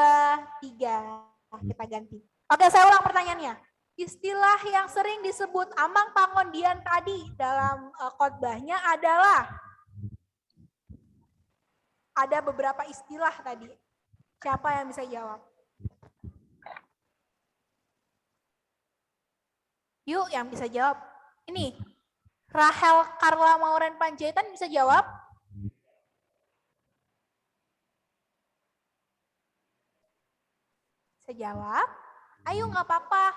3. Kita ganti. Oke, saya ulang pertanyaannya. Istilah yang sering disebut Amang Pangondian tadi dalam khotbahnya adalah, ada beberapa istilah tadi. Siapa yang bisa jawab? Yuk, yang bisa jawab. Ini, Rahel Carla Mauren Panjaitan bisa jawab? Bisa jawab? Ayo, nggak apa-apa.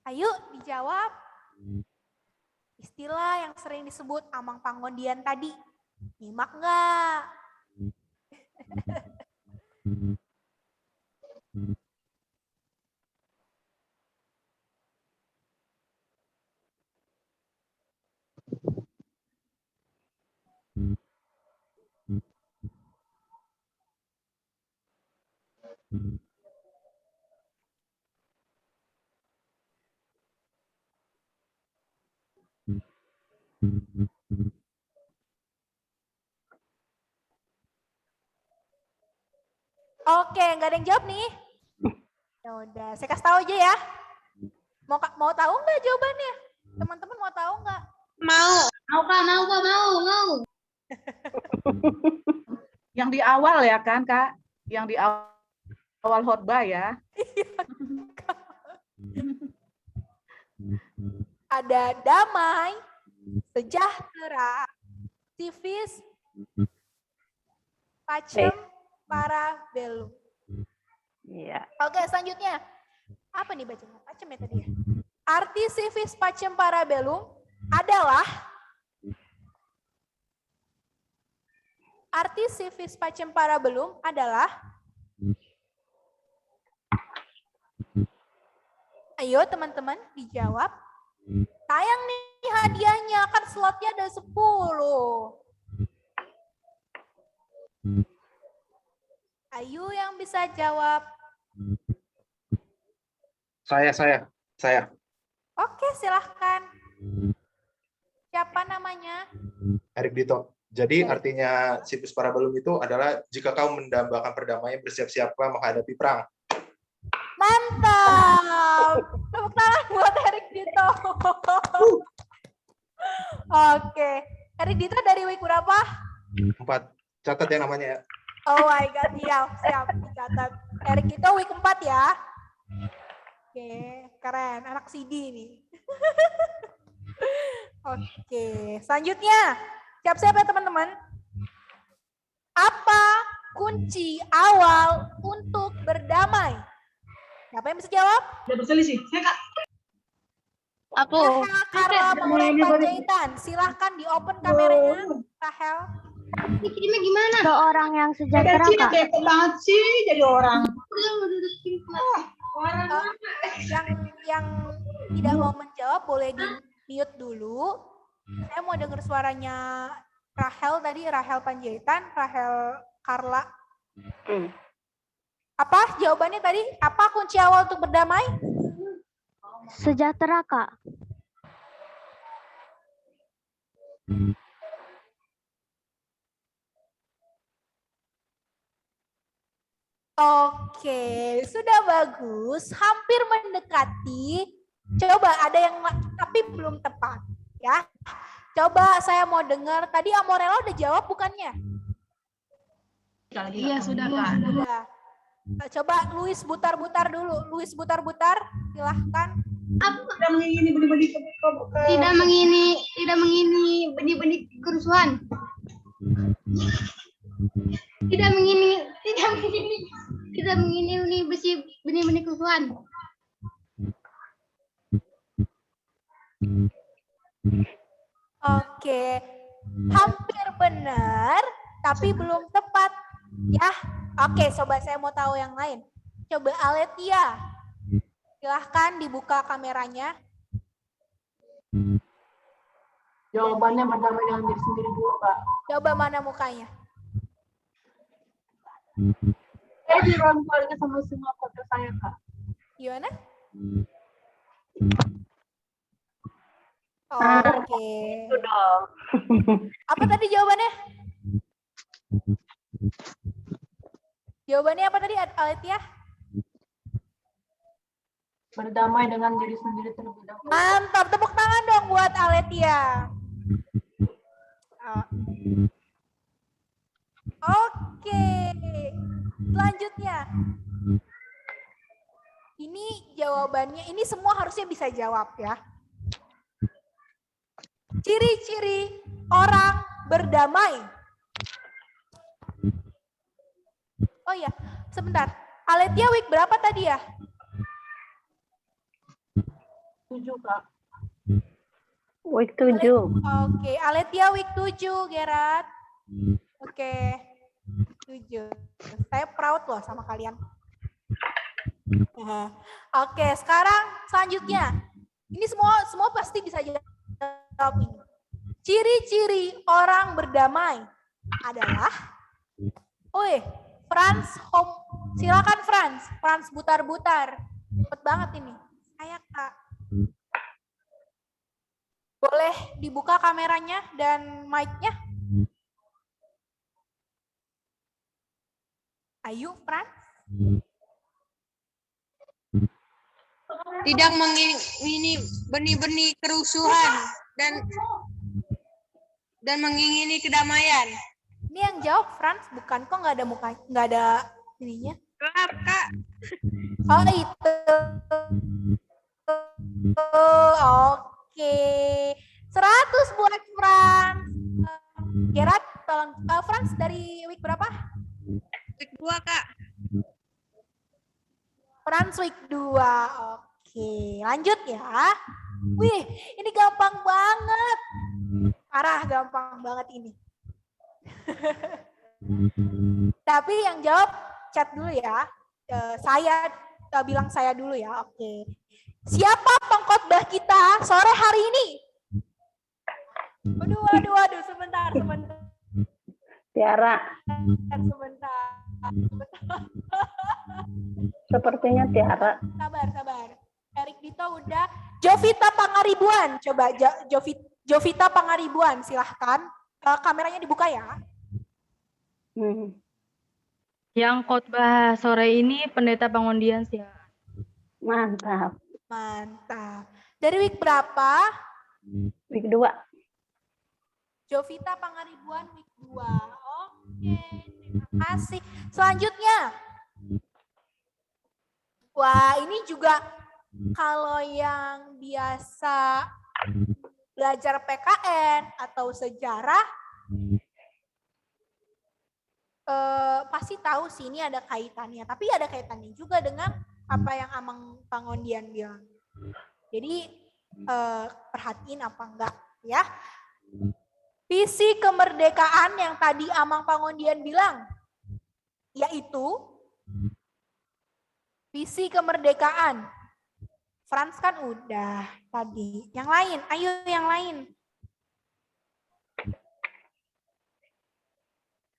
Ayo, dijawab. Istilah yang sering disebut Amang Pangondian tadi. Nyimak nggak? Oke, nggak ada yang jawab nih. Ya udah, saya kasih tahu aja ya. Mau tahu nggak jawabannya? Teman-teman mau tahu nggak? Mau. Mau, Kak. Mau. Yang di awal ya kan, Kak? Yang di awal khotbah ya. Ada damai, sejahtera, civis, pacem, parabellum. Iya. Oke, selanjutnya. Apa nih bacanya? Pacem ya tadi ya? Arti civis pacem parabellum adalah ayo teman-teman dijawab. Sayang nih hadiahnya, kan slotnya ada 10. Ayo yang bisa jawab. Saya. Oke, silahkan. Siapa namanya? Erik Dito. Jadi artinya civis parabellum itu adalah jika kau mendambakan perdamaian, bersiap-siaplah menghadapi perang. Mantap. Tepuk tangan buat Erik Dito. Oke. Erik Dito dari week berapa? 4. Catat ya namanya ya. Oh my God, siap, dicatat. Erik Dito week 4 ya. Oke, keren. Anak CD nih. Oke, selanjutnya. Siap-siap ya teman-teman. Apa kunci awal untuk berdamai? Siapa yang bisa jawab? Udah berselisih. Saya Kak. Aku. Rahel Carla Maureen Panjaitan. Silahkan di open kameranya, Rahel. Ini gimana? Ke orang yang sejahtera, Kak. Kayak banget sih jadi orang. Yang tidak mau menjawab boleh di mute dulu. Saya mau dengar suaranya Rahel tadi, Rahel Panjaitan, Rahel Carla. Apa jawabannya tadi? Apa kunci awal untuk berdamai? Sejahtera, Kak. Oke, sudah bagus. Hampir mendekati. Coba ada yang tapi belum tepat, ya. Coba saya mau dengar. Tadi Amorella udah jawab bukannya? Iya, sudah, Kak. Sudah. Coba Luis butar-butar dulu. Luis butar-butar, silahkan. Tidak mengingini benih-benih tidak mengingini benih-benih kerusuhan. Tidak mengingini benih-benih kerusuhan. Oke, hampir benar, tapi belum tepat, ya. Oke, coba saya mau tahu yang lain. Coba Aletia, silahkan dibuka kameranya. Jawabannya berdamai dengan diri sendiri dulu, Kak. Coba mana mukanya? Saya di ruang keluarga sama semua keluarga saya, Kak. Gimana? Oke. Itu dong. Apa tadi jawabannya? Jawabannya apa tadi, Aletia? Berdamai dengan diri sendiri terlebih dahulu. Mantap, tepuk tangan dong buat Aletia. Oke, selanjutnya. Ini jawabannya, ini semua harusnya bisa jawab ya. Ciri-ciri orang berdamai. Oh iya, sebentar. Aletia week berapa tadi ya? 7, Kak. Week 7. Oke, Aletia week 7, Gerard. Oke, 7. Saya proud loh sama kalian. Oke, sekarang selanjutnya. Ini semua pasti bisa jawab ini. Ciri-ciri orang berdamai adalah, Franz, silakan Franz butar-butar. Cepet banget ini. Saya Kak. Boleh dibuka kameranya dan mic-nya? Ayo, Franz. Tidak mengingini benih-benih kerusuhan dan mengingini kedamaian. Ini yang jawab Franz, bukan kok nggak ada muka, nggak ada ininya. Benar, Kak. Oh itu. Oke. 100 buat Franz. Gerard, tolong. Franz dari week berapa? Week 2, Kak. Franz week 2. Oke, lanjut ya. Wih, ini gampang banget. Parah, gampang banget ini. Tapi yang jawab chat dulu ya. Saya bilang saya dulu ya. Oke. Siapa pengkhotbah kita sore hari ini? Waduh, sebentar. Tiara. Sebentar. Sepertinya Tiara. Sabar. Erik Dito udah. Jovita Pangaribuan. Coba Jovita Pangaribuan, silahkan. Kameranya dibuka ya. Yang khotbah sore ini Pendeta Pangondian sih. Mantap. Dari week berapa? Week 2. Jovita Pangaribuan week 2. Oke, terima kasih. Selanjutnya. Wah, ini juga kalau yang biasa belajar PKN atau sejarah pasti tahu sih ini ada kaitannya. Tapi ada kaitannya juga dengan apa yang Amang Pangondian bilang. Jadi perhatiin apa enggak ya. Visi kemerdekaan yang tadi Amang Pangondian bilang, yaitu visi kemerdekaan. Frans kan udah tadi. Yang lain, ayo yang lain.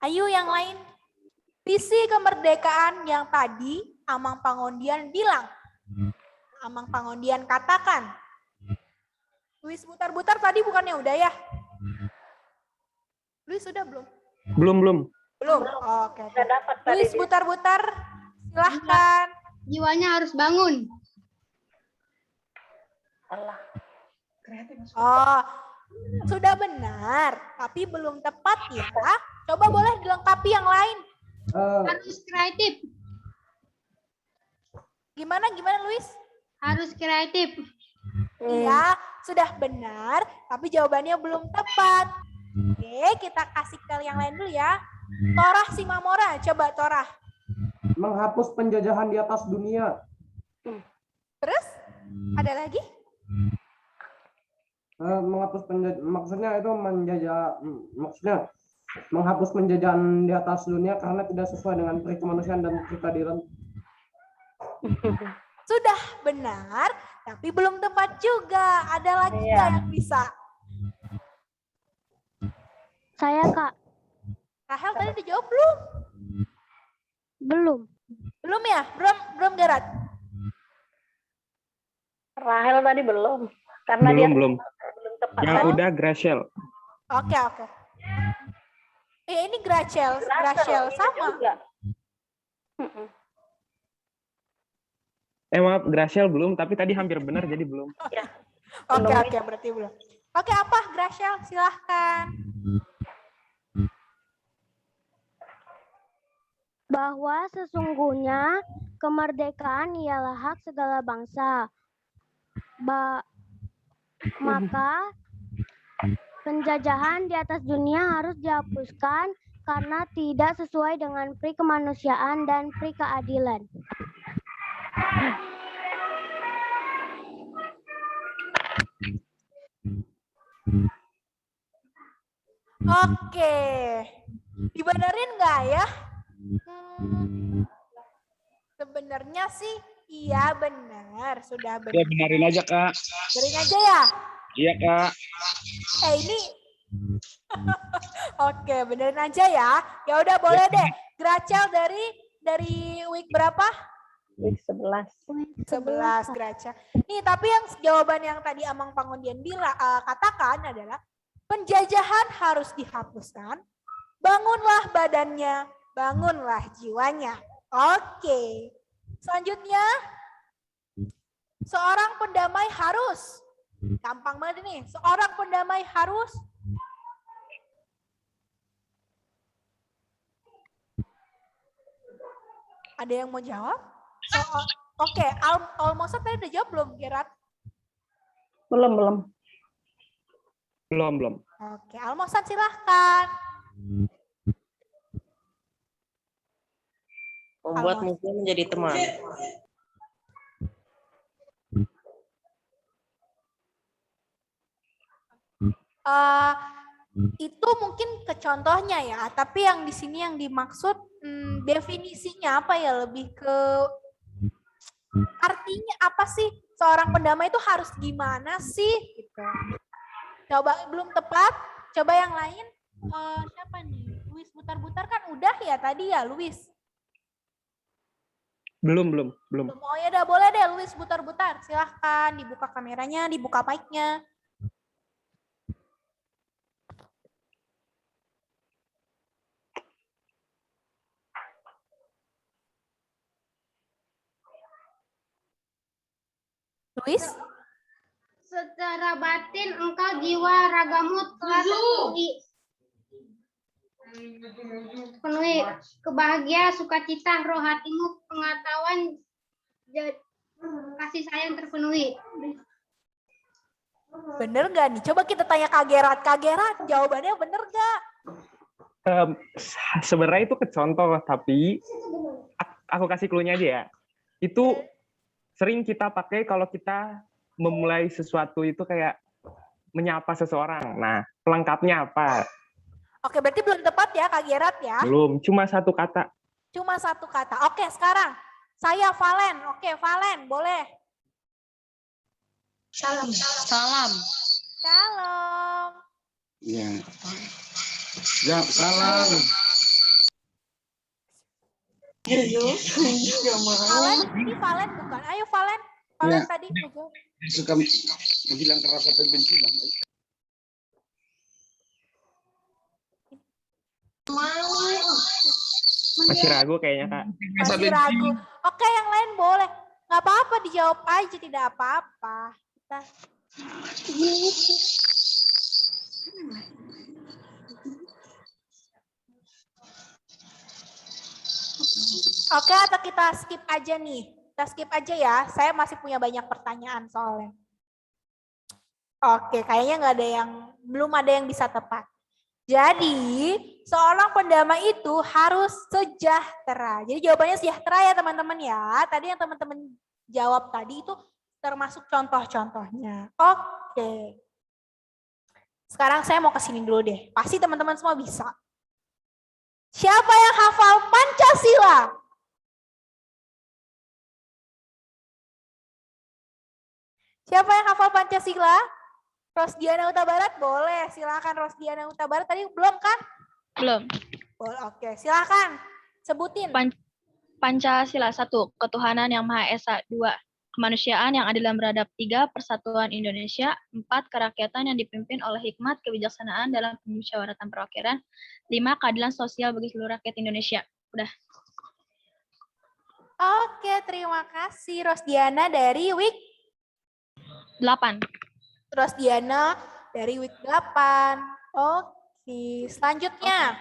Ayo yang lain. Visi kemerdekaan yang tadi Amang Pangondian bilang. Amang Pangondian katakan. Luis Butar-Butar tadi bukannya udah ya? Luis sudah belum? Belum. Belum. Oke. Luis Butar-Butar, silahkan. Jiwanya harus bangun. Oh, sudah benar, tapi belum tepat ya. Coba boleh dilengkapi yang lain. Harus kreatif. Gimana Luis? Harus kreatif. Iya, sudah benar, tapi jawabannya belum tepat. Oke, kita kasih ke yang lain dulu ya. Torah Simamora, coba Torah. Menghapus penjajahan di atas dunia. Terus, ada lagi? Menghapus maksudnya itu maksudnya menghapus penjajahan di atas dunia karena tidak sesuai dengan peri kemanusiaan dan peri keadilan. Sudah benar, tapi belum tepat juga. Ada lagi nggak yang bisa? Saya, Kak. Rahel tadi dijawab belum? Belum. Belum ya? Belum Gerard? Rahel tadi belum. Karena dia Belum. tepat. Yang udah Graciel. Oke. Ini Graciel sama. Maaf, Graciel belum, tapi tadi hampir benar jadi belum. Oke, berarti belum. Oke, apa Graciel? Silahkan. Bahwa sesungguhnya kemerdekaan ialah hak segala bangsa. Maka penjajahan di atas dunia harus dihapuskan karena tidak sesuai dengan peri kemanusiaan dan peri keadilan. Oke. Dibenerin nggak ya? Sebenarnya sih iya benar, sudah benar. Ya benarin aja, Kak. Benerin aja ya? Iya, Kak. Ini Oke, benerin aja ya. Ya udah boleh deh. Graciel dari week berapa? Week 11. 11 Graciel. Nih, tapi yang jawaban yang tadi Amang Pangondian katakan adalah penjajahan harus dihapuskan. Bangunlah badannya, bangunlah jiwanya. Oke. Selanjutnya, seorang pendamai harus. Gampang banget ini. Seorang pendamai harus. Ada yang mau jawab? Oke, Almosa tadi udah jawab belum, Gerard? Belum. Belum. Oke, Almosan silahkan. Membuat musuh menjadi teman. Itu mungkin ke contohnya ya, tapi yang di sini yang dimaksud definisinya apa ya, lebih ke artinya apa sih seorang pendamai itu harus gimana sih gitu. Coba belum tepat, coba yang lain. Siapa nih? Luis Butar-Butar kan udah ya tadi ya, Luis. Belum. Oh ya udah boleh deh Luis Butar-Butar. Silahkan dibuka kameranya, dibuka mic-nya. Luis? secara batin engkau jiwa ragamu telah penuhi kebahagiaan, sukacita, roh hatimu, pengetahuan, kasih sayang terpenuhi. Bener gak nih? Coba kita tanya Kak Gerat. Kak Gerat, jawabannya bener gak? Sebenarnya itu kecontoh, tapi aku kasih clue-nya aja ya. Itu sering kita pakai kalau kita memulai sesuatu itu kayak menyapa seseorang. Nah, pelengkapnya apa? Oke, berarti belum tepat ya Kak Gerat ya? Belum, cuma satu kata. Cuma satu kata. Oke, sekarang saya Valen. Oke, Valen, boleh. Salam. Salam. Shalom. Ya. Ya, salam. Valen, ini Valen bukan? Ayo Valen. Valen Ya. tadi. Suka bilang rasa pembencian. Masih ragu kayaknya, Kak. Masih ragu. Oke, yang lain boleh. Nggak apa-apa, dijawab aja, tidak apa-apa. Kita... Oke, atau kita skip aja nih. Kita skip aja ya. Saya masih punya banyak pertanyaan soalnya. Oke, kayaknya belum ada yang bisa tepat. Jadi, seorang pendamai itu harus sejahtera. Jadi jawabannya sejahtera ya teman-teman ya. Tadi yang teman-teman jawab tadi itu termasuk contoh-contohnya. Oke. Sekarang saya mau ke sini dulu deh. Pasti teman-teman semua bisa. Siapa yang hafal Pancasila? Siapa yang hafal Pancasila? Rosdiana Huta Barat boleh, silakan Rosdiana Huta Barat. Tadi belum kan? Belum. Boleh, oke, silakan sebutin. Pancasila 1. Ketuhanan yang Maha Esa. 2. Kemanusiaan yang adil dan beradab. 3. Persatuan Indonesia. 4. Kerakyatan yang dipimpin oleh hikmat kebijaksanaan dalam pemusyawaratan perwakilan. 5. Keadilan sosial bagi seluruh rakyat Indonesia. Udah. Oke, terima kasih Rosdiana dari Week 8. Rosdiana dari Week 8. Oke, selanjutnya.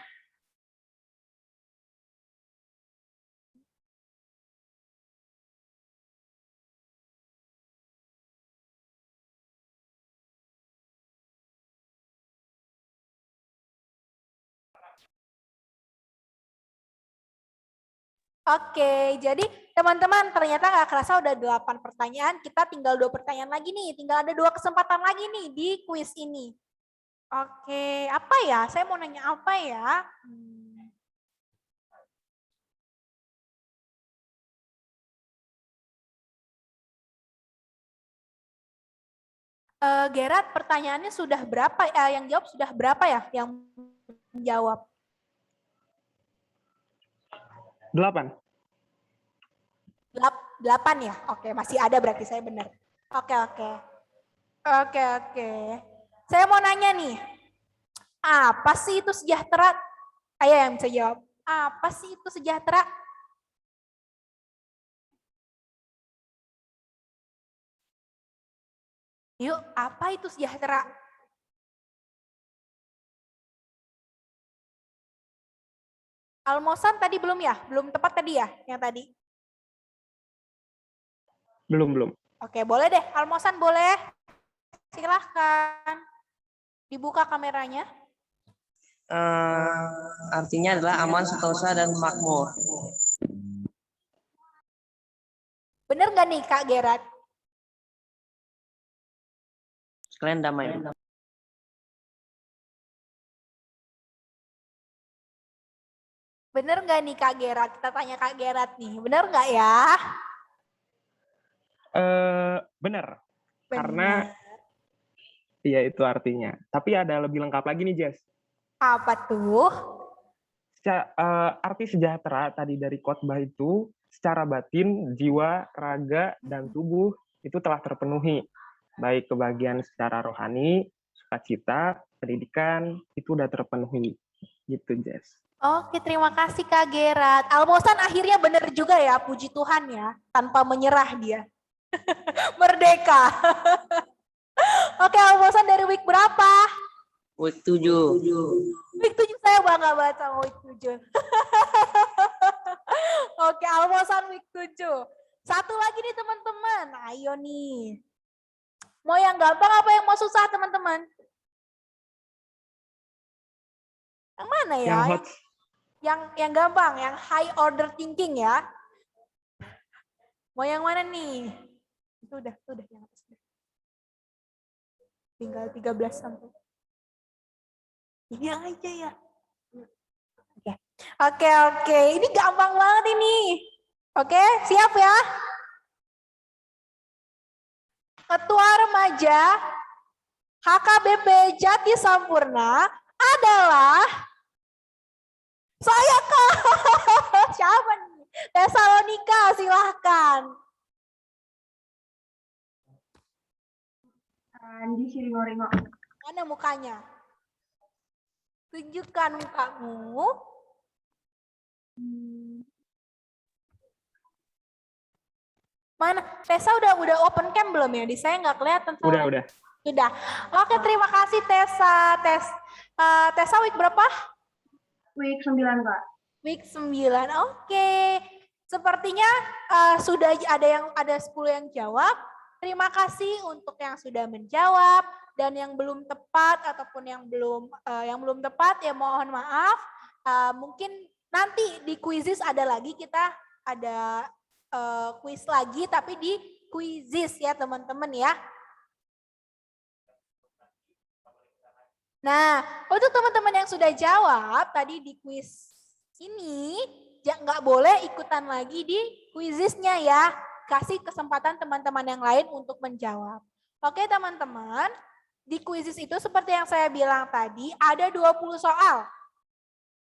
Oke, jadi teman-teman ternyata nggak kerasa udah 8 pertanyaan, kita tinggal 2 pertanyaan lagi nih, tinggal ada 2 kesempatan lagi nih di kuis ini. Oke, apa ya? Saya mau nanya apa ya? Gerard, pertanyaannya sudah berapa? Yang jawab sudah berapa ya? Yang menjawab? 8. 8 ya? Oke, masih ada berarti saya benar. Oke. Saya mau nanya nih. Apa sih itu sejahtera? Ayo yang bisa jawab. Apa sih itu sejahtera? Yuk, apa itu sejahtera? Almosan tadi belum ya? Belum tepat tadi ya yang tadi? Belum. Oke, boleh deh. Almosan boleh. Silahkan. Dibuka kameranya. Artinya adalah aman, sentosa, dan makmur. Bener nggak nih Kak Gerard? Sekalian damai. Bener nggak nih Kak Gerard? Kita tanya Kak Gerard nih. Bener nggak ya? Benar. Karena iya itu artinya. Tapi ada lebih lengkap lagi nih, Jess. Apa tuh? Arti sejahtera tadi dari khotbah itu secara batin, jiwa, raga, dan tubuh itu telah terpenuhi. Baik kebahagiaan secara rohani, sukacita, pendidikan, itu udah terpenuhi. Gitu, Jess. Oke, terima kasih Kak Gerard. Almosan akhirnya bener juga ya, puji Tuhan ya. Tanpa menyerah dia. Merdeka. Oke, Almosan dari week berapa? Week 7. Week 7 saya bangga banget sama week 7. Oke, Almosan week 7. Satu lagi nih teman-teman. Ayo nih. Mau yang gampang apa yang mau susah teman-teman? Yang mana ya? Yang hot. Yang gampang, yang high order thinking ya. Mau yang mana nih? Itu udah yang atas. Tinggal 13 sampai. Ini aja ya. Oke. Ini gampang banget ini. Oke, siap ya? Ketua Remaja HKBP Jati Sampurna adalah saya Kak. Siapa nih? Tesalonika, silahkan. Andi Siringoringo. Mana mukanya? Tunjukkan mukamu. Mana? Tessa udah open cam belum ya? Di saya nggak kelihatan. Udah. Sudah. Oke, terima kasih Tessa. Tessa week berapa? Week 9, Kak. Week 9. Oke. Sepertinya sudah ada 10 yang jawab. Terima kasih untuk yang sudah menjawab dan yang belum tepat ataupun yang belum tepat ya mohon maaf. Mungkin nanti di Quizizz ada lagi, kita ada quiz lagi tapi di Quizizz ya teman-teman ya. Nah, untuk teman-teman yang sudah jawab tadi di quiz ini, nggak boleh ikutan lagi di Quizizz-nya ya. Kasih kesempatan teman-teman yang lain untuk menjawab. Oke teman-teman, di Quizizz itu seperti yang saya bilang tadi, ada 20 soal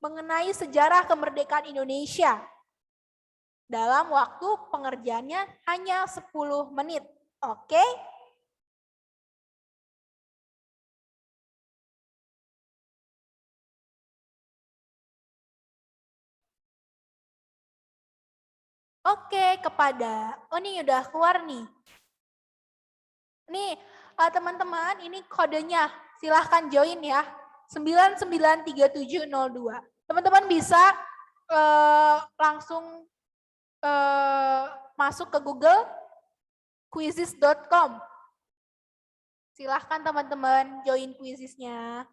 mengenai sejarah kemerdekaan Indonesia. Dalam waktu pengerjaannya hanya 10 menit. Oke? Oke, ini udah keluar nih. Nih, teman-teman, ini kodenya. Silahkan join ya. 993702. Teman-teman bisa langsung masuk ke Google quizizz.com. Silahkan teman-teman join Quizizz-nya.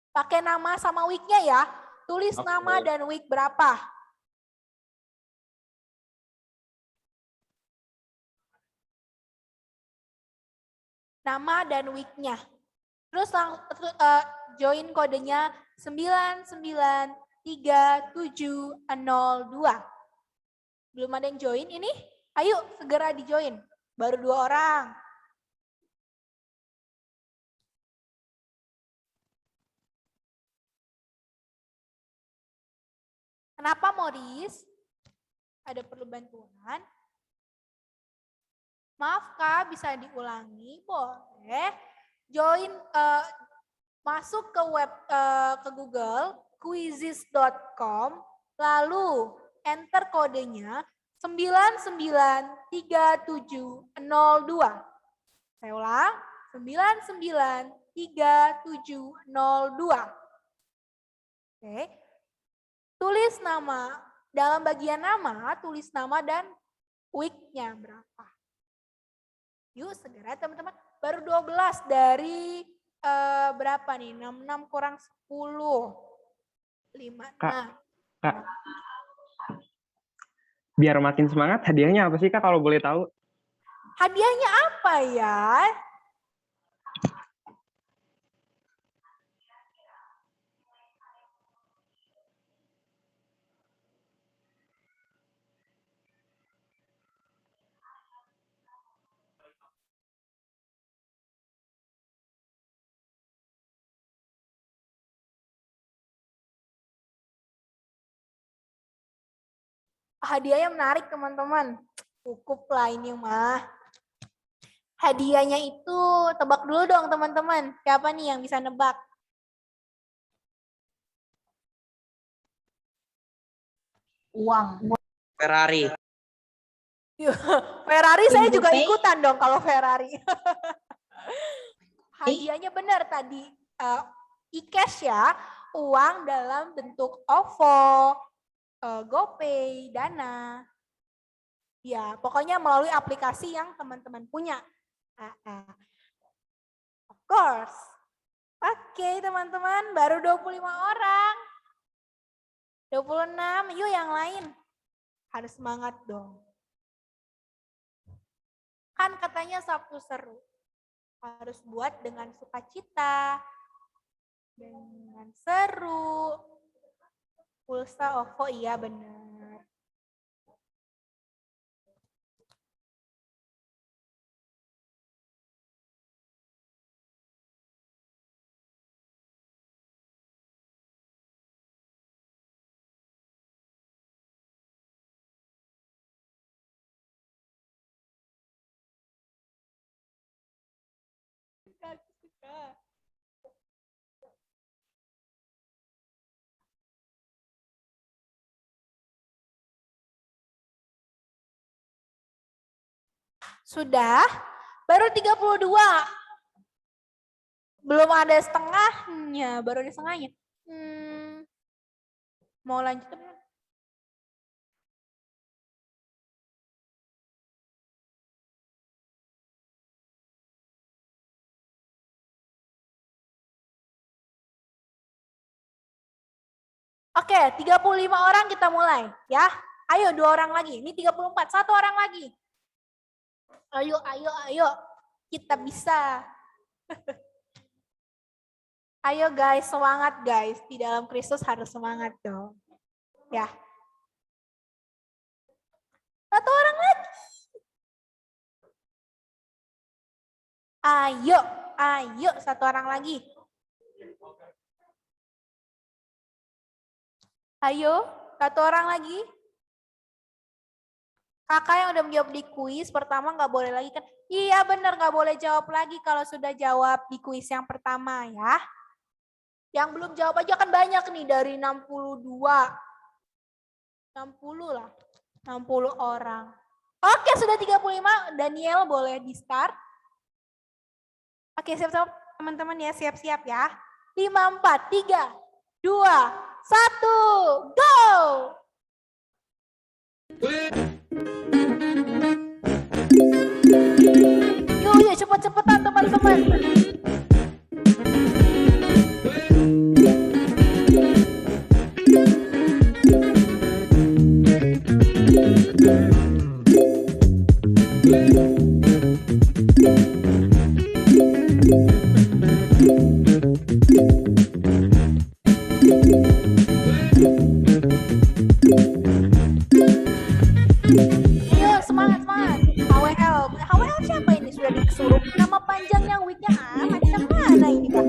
Pakai nama sama week-nya ya. Tulis nama dan week berapa. Nama dan week-nya. Terus join kodenya 993702. Belum ada yang join ini? Ayo segera di-join. Baru 2 orang. Kenapa Morris? Ada perlu bantuan? Maaf Kak, bisa diulangi? Boleh. Join, masuk ke ke Google, quizizz.com, lalu enter kodenya 993702. Saya ulang, 993702. Oke. Tulis nama, dalam bagian nama, tulis nama dan week-nya berapa. Yuk segera teman-teman, baru 12 dari berapa nih? 66 kurang 10. 5. Kak, biar makin semangat, hadiahnya apa sih Kak kalau boleh tahu? Hadiahnya apa ya? Hadiahnya menarik teman-teman. Cukup lah ini mah. Hadiahnya itu tebak dulu dong teman-teman. Siapa nih yang bisa nebak? Uang. Ferrari. Ferrari saya juga ikutan dong kalau Ferrari. hadiahnya benar tadi e-cash ya, uang dalam bentuk OVO, GoPay, Dana. Ya, pokoknya melalui aplikasi yang teman-teman punya. Of course. Oke, teman-teman, baru 25 orang. 26, yuk yang lain. Harus semangat dong. Kan katanya Sabtu seru. Harus buat dengan sukacita. Dengan seru. Pulsa OVO, iya benar. Suka. Sudah? Baru 32. Belum ada setengahnya, baru ada setengahnya. Mau lanjut? Oke, 35 orang kita mulai ya. Ayo 2 orang lagi. Ini 34, 1 orang lagi. Ayo. Kita bisa. Ayo guys, semangat guys. Di dalam Kristus harus semangat dong. Ya. 1 orang lagi. Ayo 1 orang lagi. Ayo, 1 orang lagi. Kakak yang udah menjawab di kuis pertama nggak boleh lagi kan? Iya bener, nggak boleh jawab lagi kalau sudah jawab di kuis yang pertama ya. Yang belum jawab aja kan banyak nih dari 62. 60 lah. 60 orang. Oke, sudah 35. Daniel boleh di start. Oke, siap-siap teman-teman ya, siap-siap ya. 5, 4, 3, 2, 1, go! Yuk, cepet-cepetan teman-teman. Ayo semangat. HWL siapa ini sudah disuruh nama panjangnya weeknya macam mana ini Kak?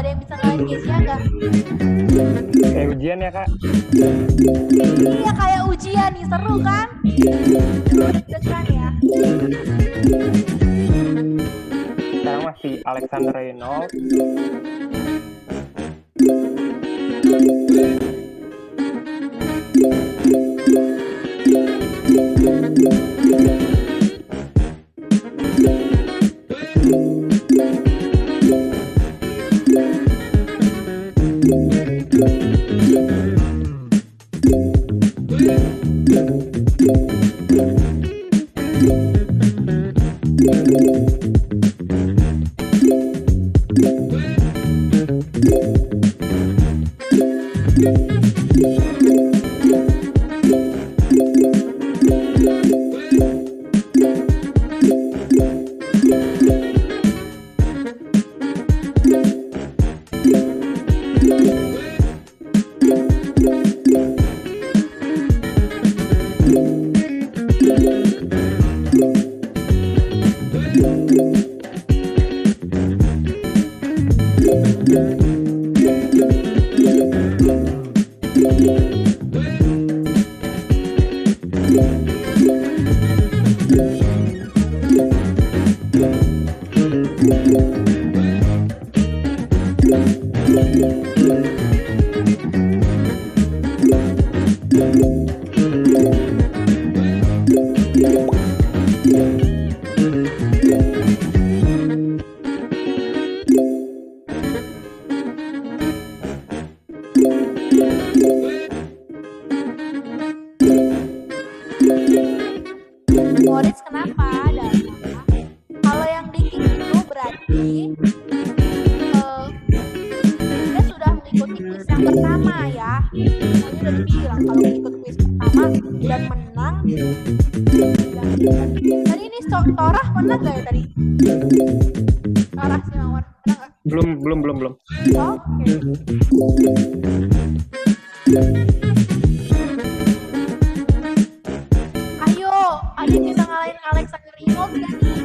Ada yang bisa ngalahin Kezia nggak? Kayak ujian ya, Kak? Iya, kayak ujian nih, seru kan? Deg-degan ya. Sekarang masih Alexander Reynolds. Moritz kenapa? Dan kalau yang dikit itu berarti dia sudah mengikuti kuis yang pertama ya. Tadi udah dibilang kalau ikut kuis pertama dan menang. Tadi ini Torah menang gak ya tadi? Torah sih Mawar, menang gak? Belum. Oh, oke. Ayo, ada yang bisa ngalahin Alexander Reynolds gak nih?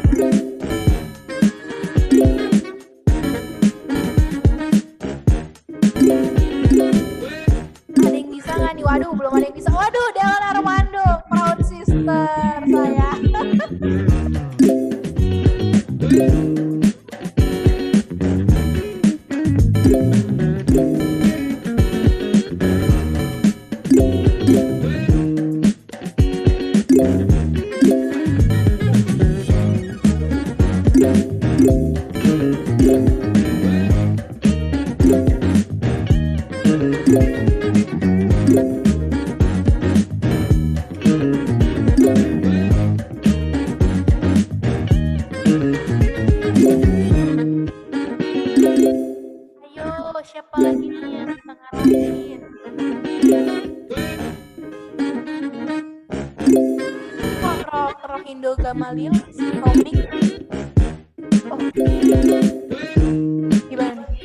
Ada yang bisa gak nih? Waduh, belum ada yang bisa. Waduh, Dewan Armando, proud sister saya. Ayo, siapa lagi nih yang bisa ngalahin? Kok Rohindo Gamalil, si komik? Oh, gimana nih?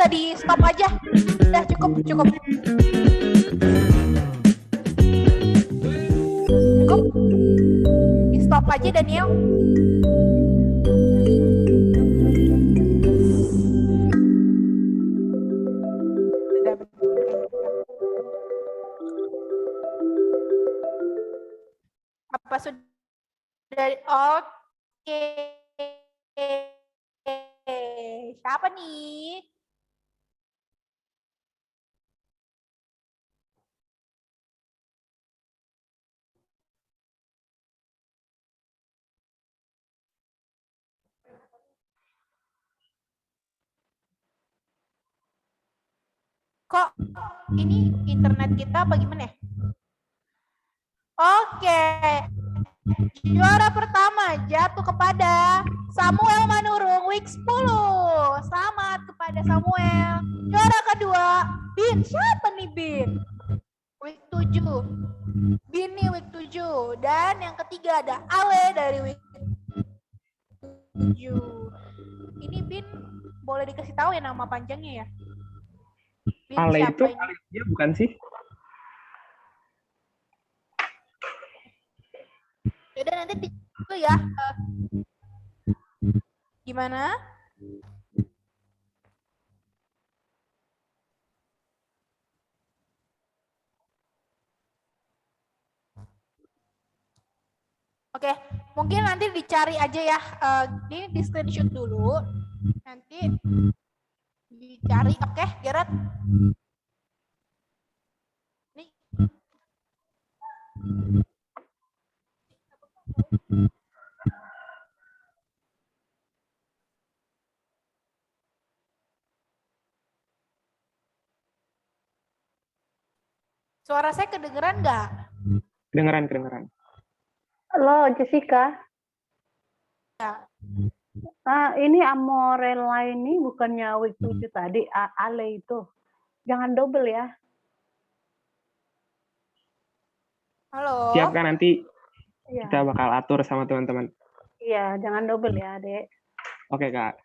usah di stop aja. Udah cukup. Cukup. Di stop aja Daniel. Apa sudah? Oke. Siapa nih? Kok ini internet kita apa gimana ya? Oke. Juara pertama jatuh kepada Samuel Manurung week 10. Selamat kepada Samuel. Juara kedua Bin. Siapa nih Bin? Week 7. Bin nih week 7. Dan yang ketiga ada Ale dari week 7. Ini Bin boleh dikasih tahu ya nama panjangnya ya? Bin Ale siapa itu ini? Ale dia bukan sih? Yaudah nanti dulu ya. Gimana? Oke, mungkin nanti dicari aja ya. Ini di screenshot dulu. Nanti dicari. Oke, Gerard. Nih. Suara saya kedengeran nggak? Kedengeran. Halo Jessica. Ya. Ini Amorella ini bukannya week 7 tadi, Ale itu. Jangan double ya. Halo. Siap kan nanti Iya. kita bakal atur sama teman-teman. Iya, jangan double ya, Dek. Oke, Kak.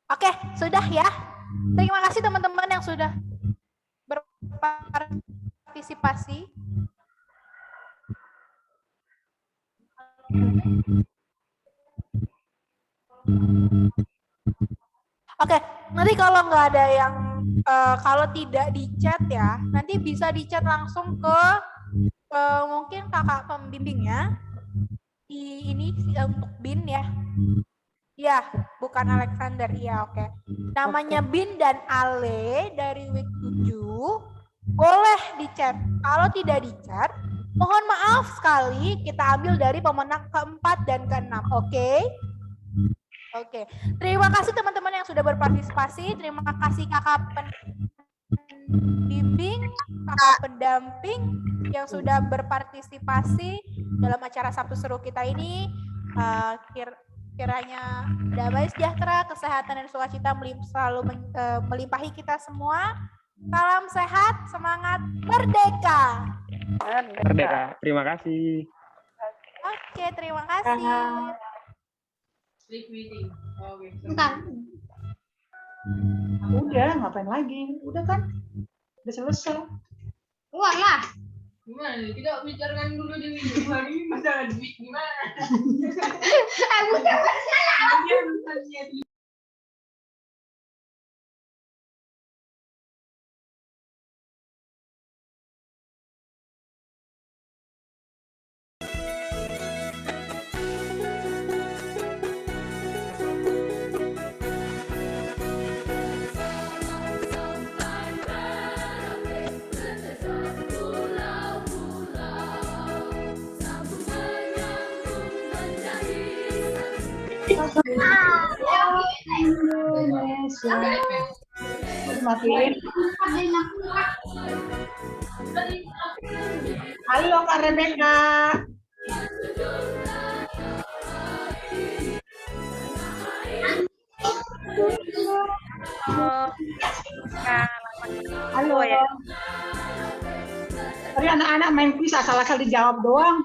Oke, sudah ya. Terima kasih teman-teman yang sudah berpartisipasi. Oke, nanti kalau nggak ada yang kalau tidak di chat ya, nanti bisa di chat langsung ke mungkin kakak pembimbingnya di ini untuk Bin ya. Ya, bukan Alexander. Iya, oke. Namanya Bin dan Ale dari week 7. Boleh di chat. Kalau tidak di chat, mohon maaf sekali kita ambil dari pemenang keempat dan keenam. Oke? Oke. Terima kasih teman-teman yang sudah berpartisipasi. Terima kasih kakak pembimbing, kakak pendamping yang sudah berpartisipasi dalam acara Sabtu Seru kita ini. Kiranya damai sejahtera, kesehatan dan sukacita selalu melimpahi kita semua. Salam sehat, semangat, merdeka. Merdeka. Terima kasih. Oke, terima kasih. Bentar. Udah, ngapain lagi? Udah kan? Udah selesai. Keluar lah. Gimana nih? Kita bicarakan dulu di minggu hari masalah duit gimana? Bukan masalah. Matiin. Halo Kak Rebecca. Halo, selamat Halo ya. Tadi anak-anak main kuis asal-asal dijawab doang.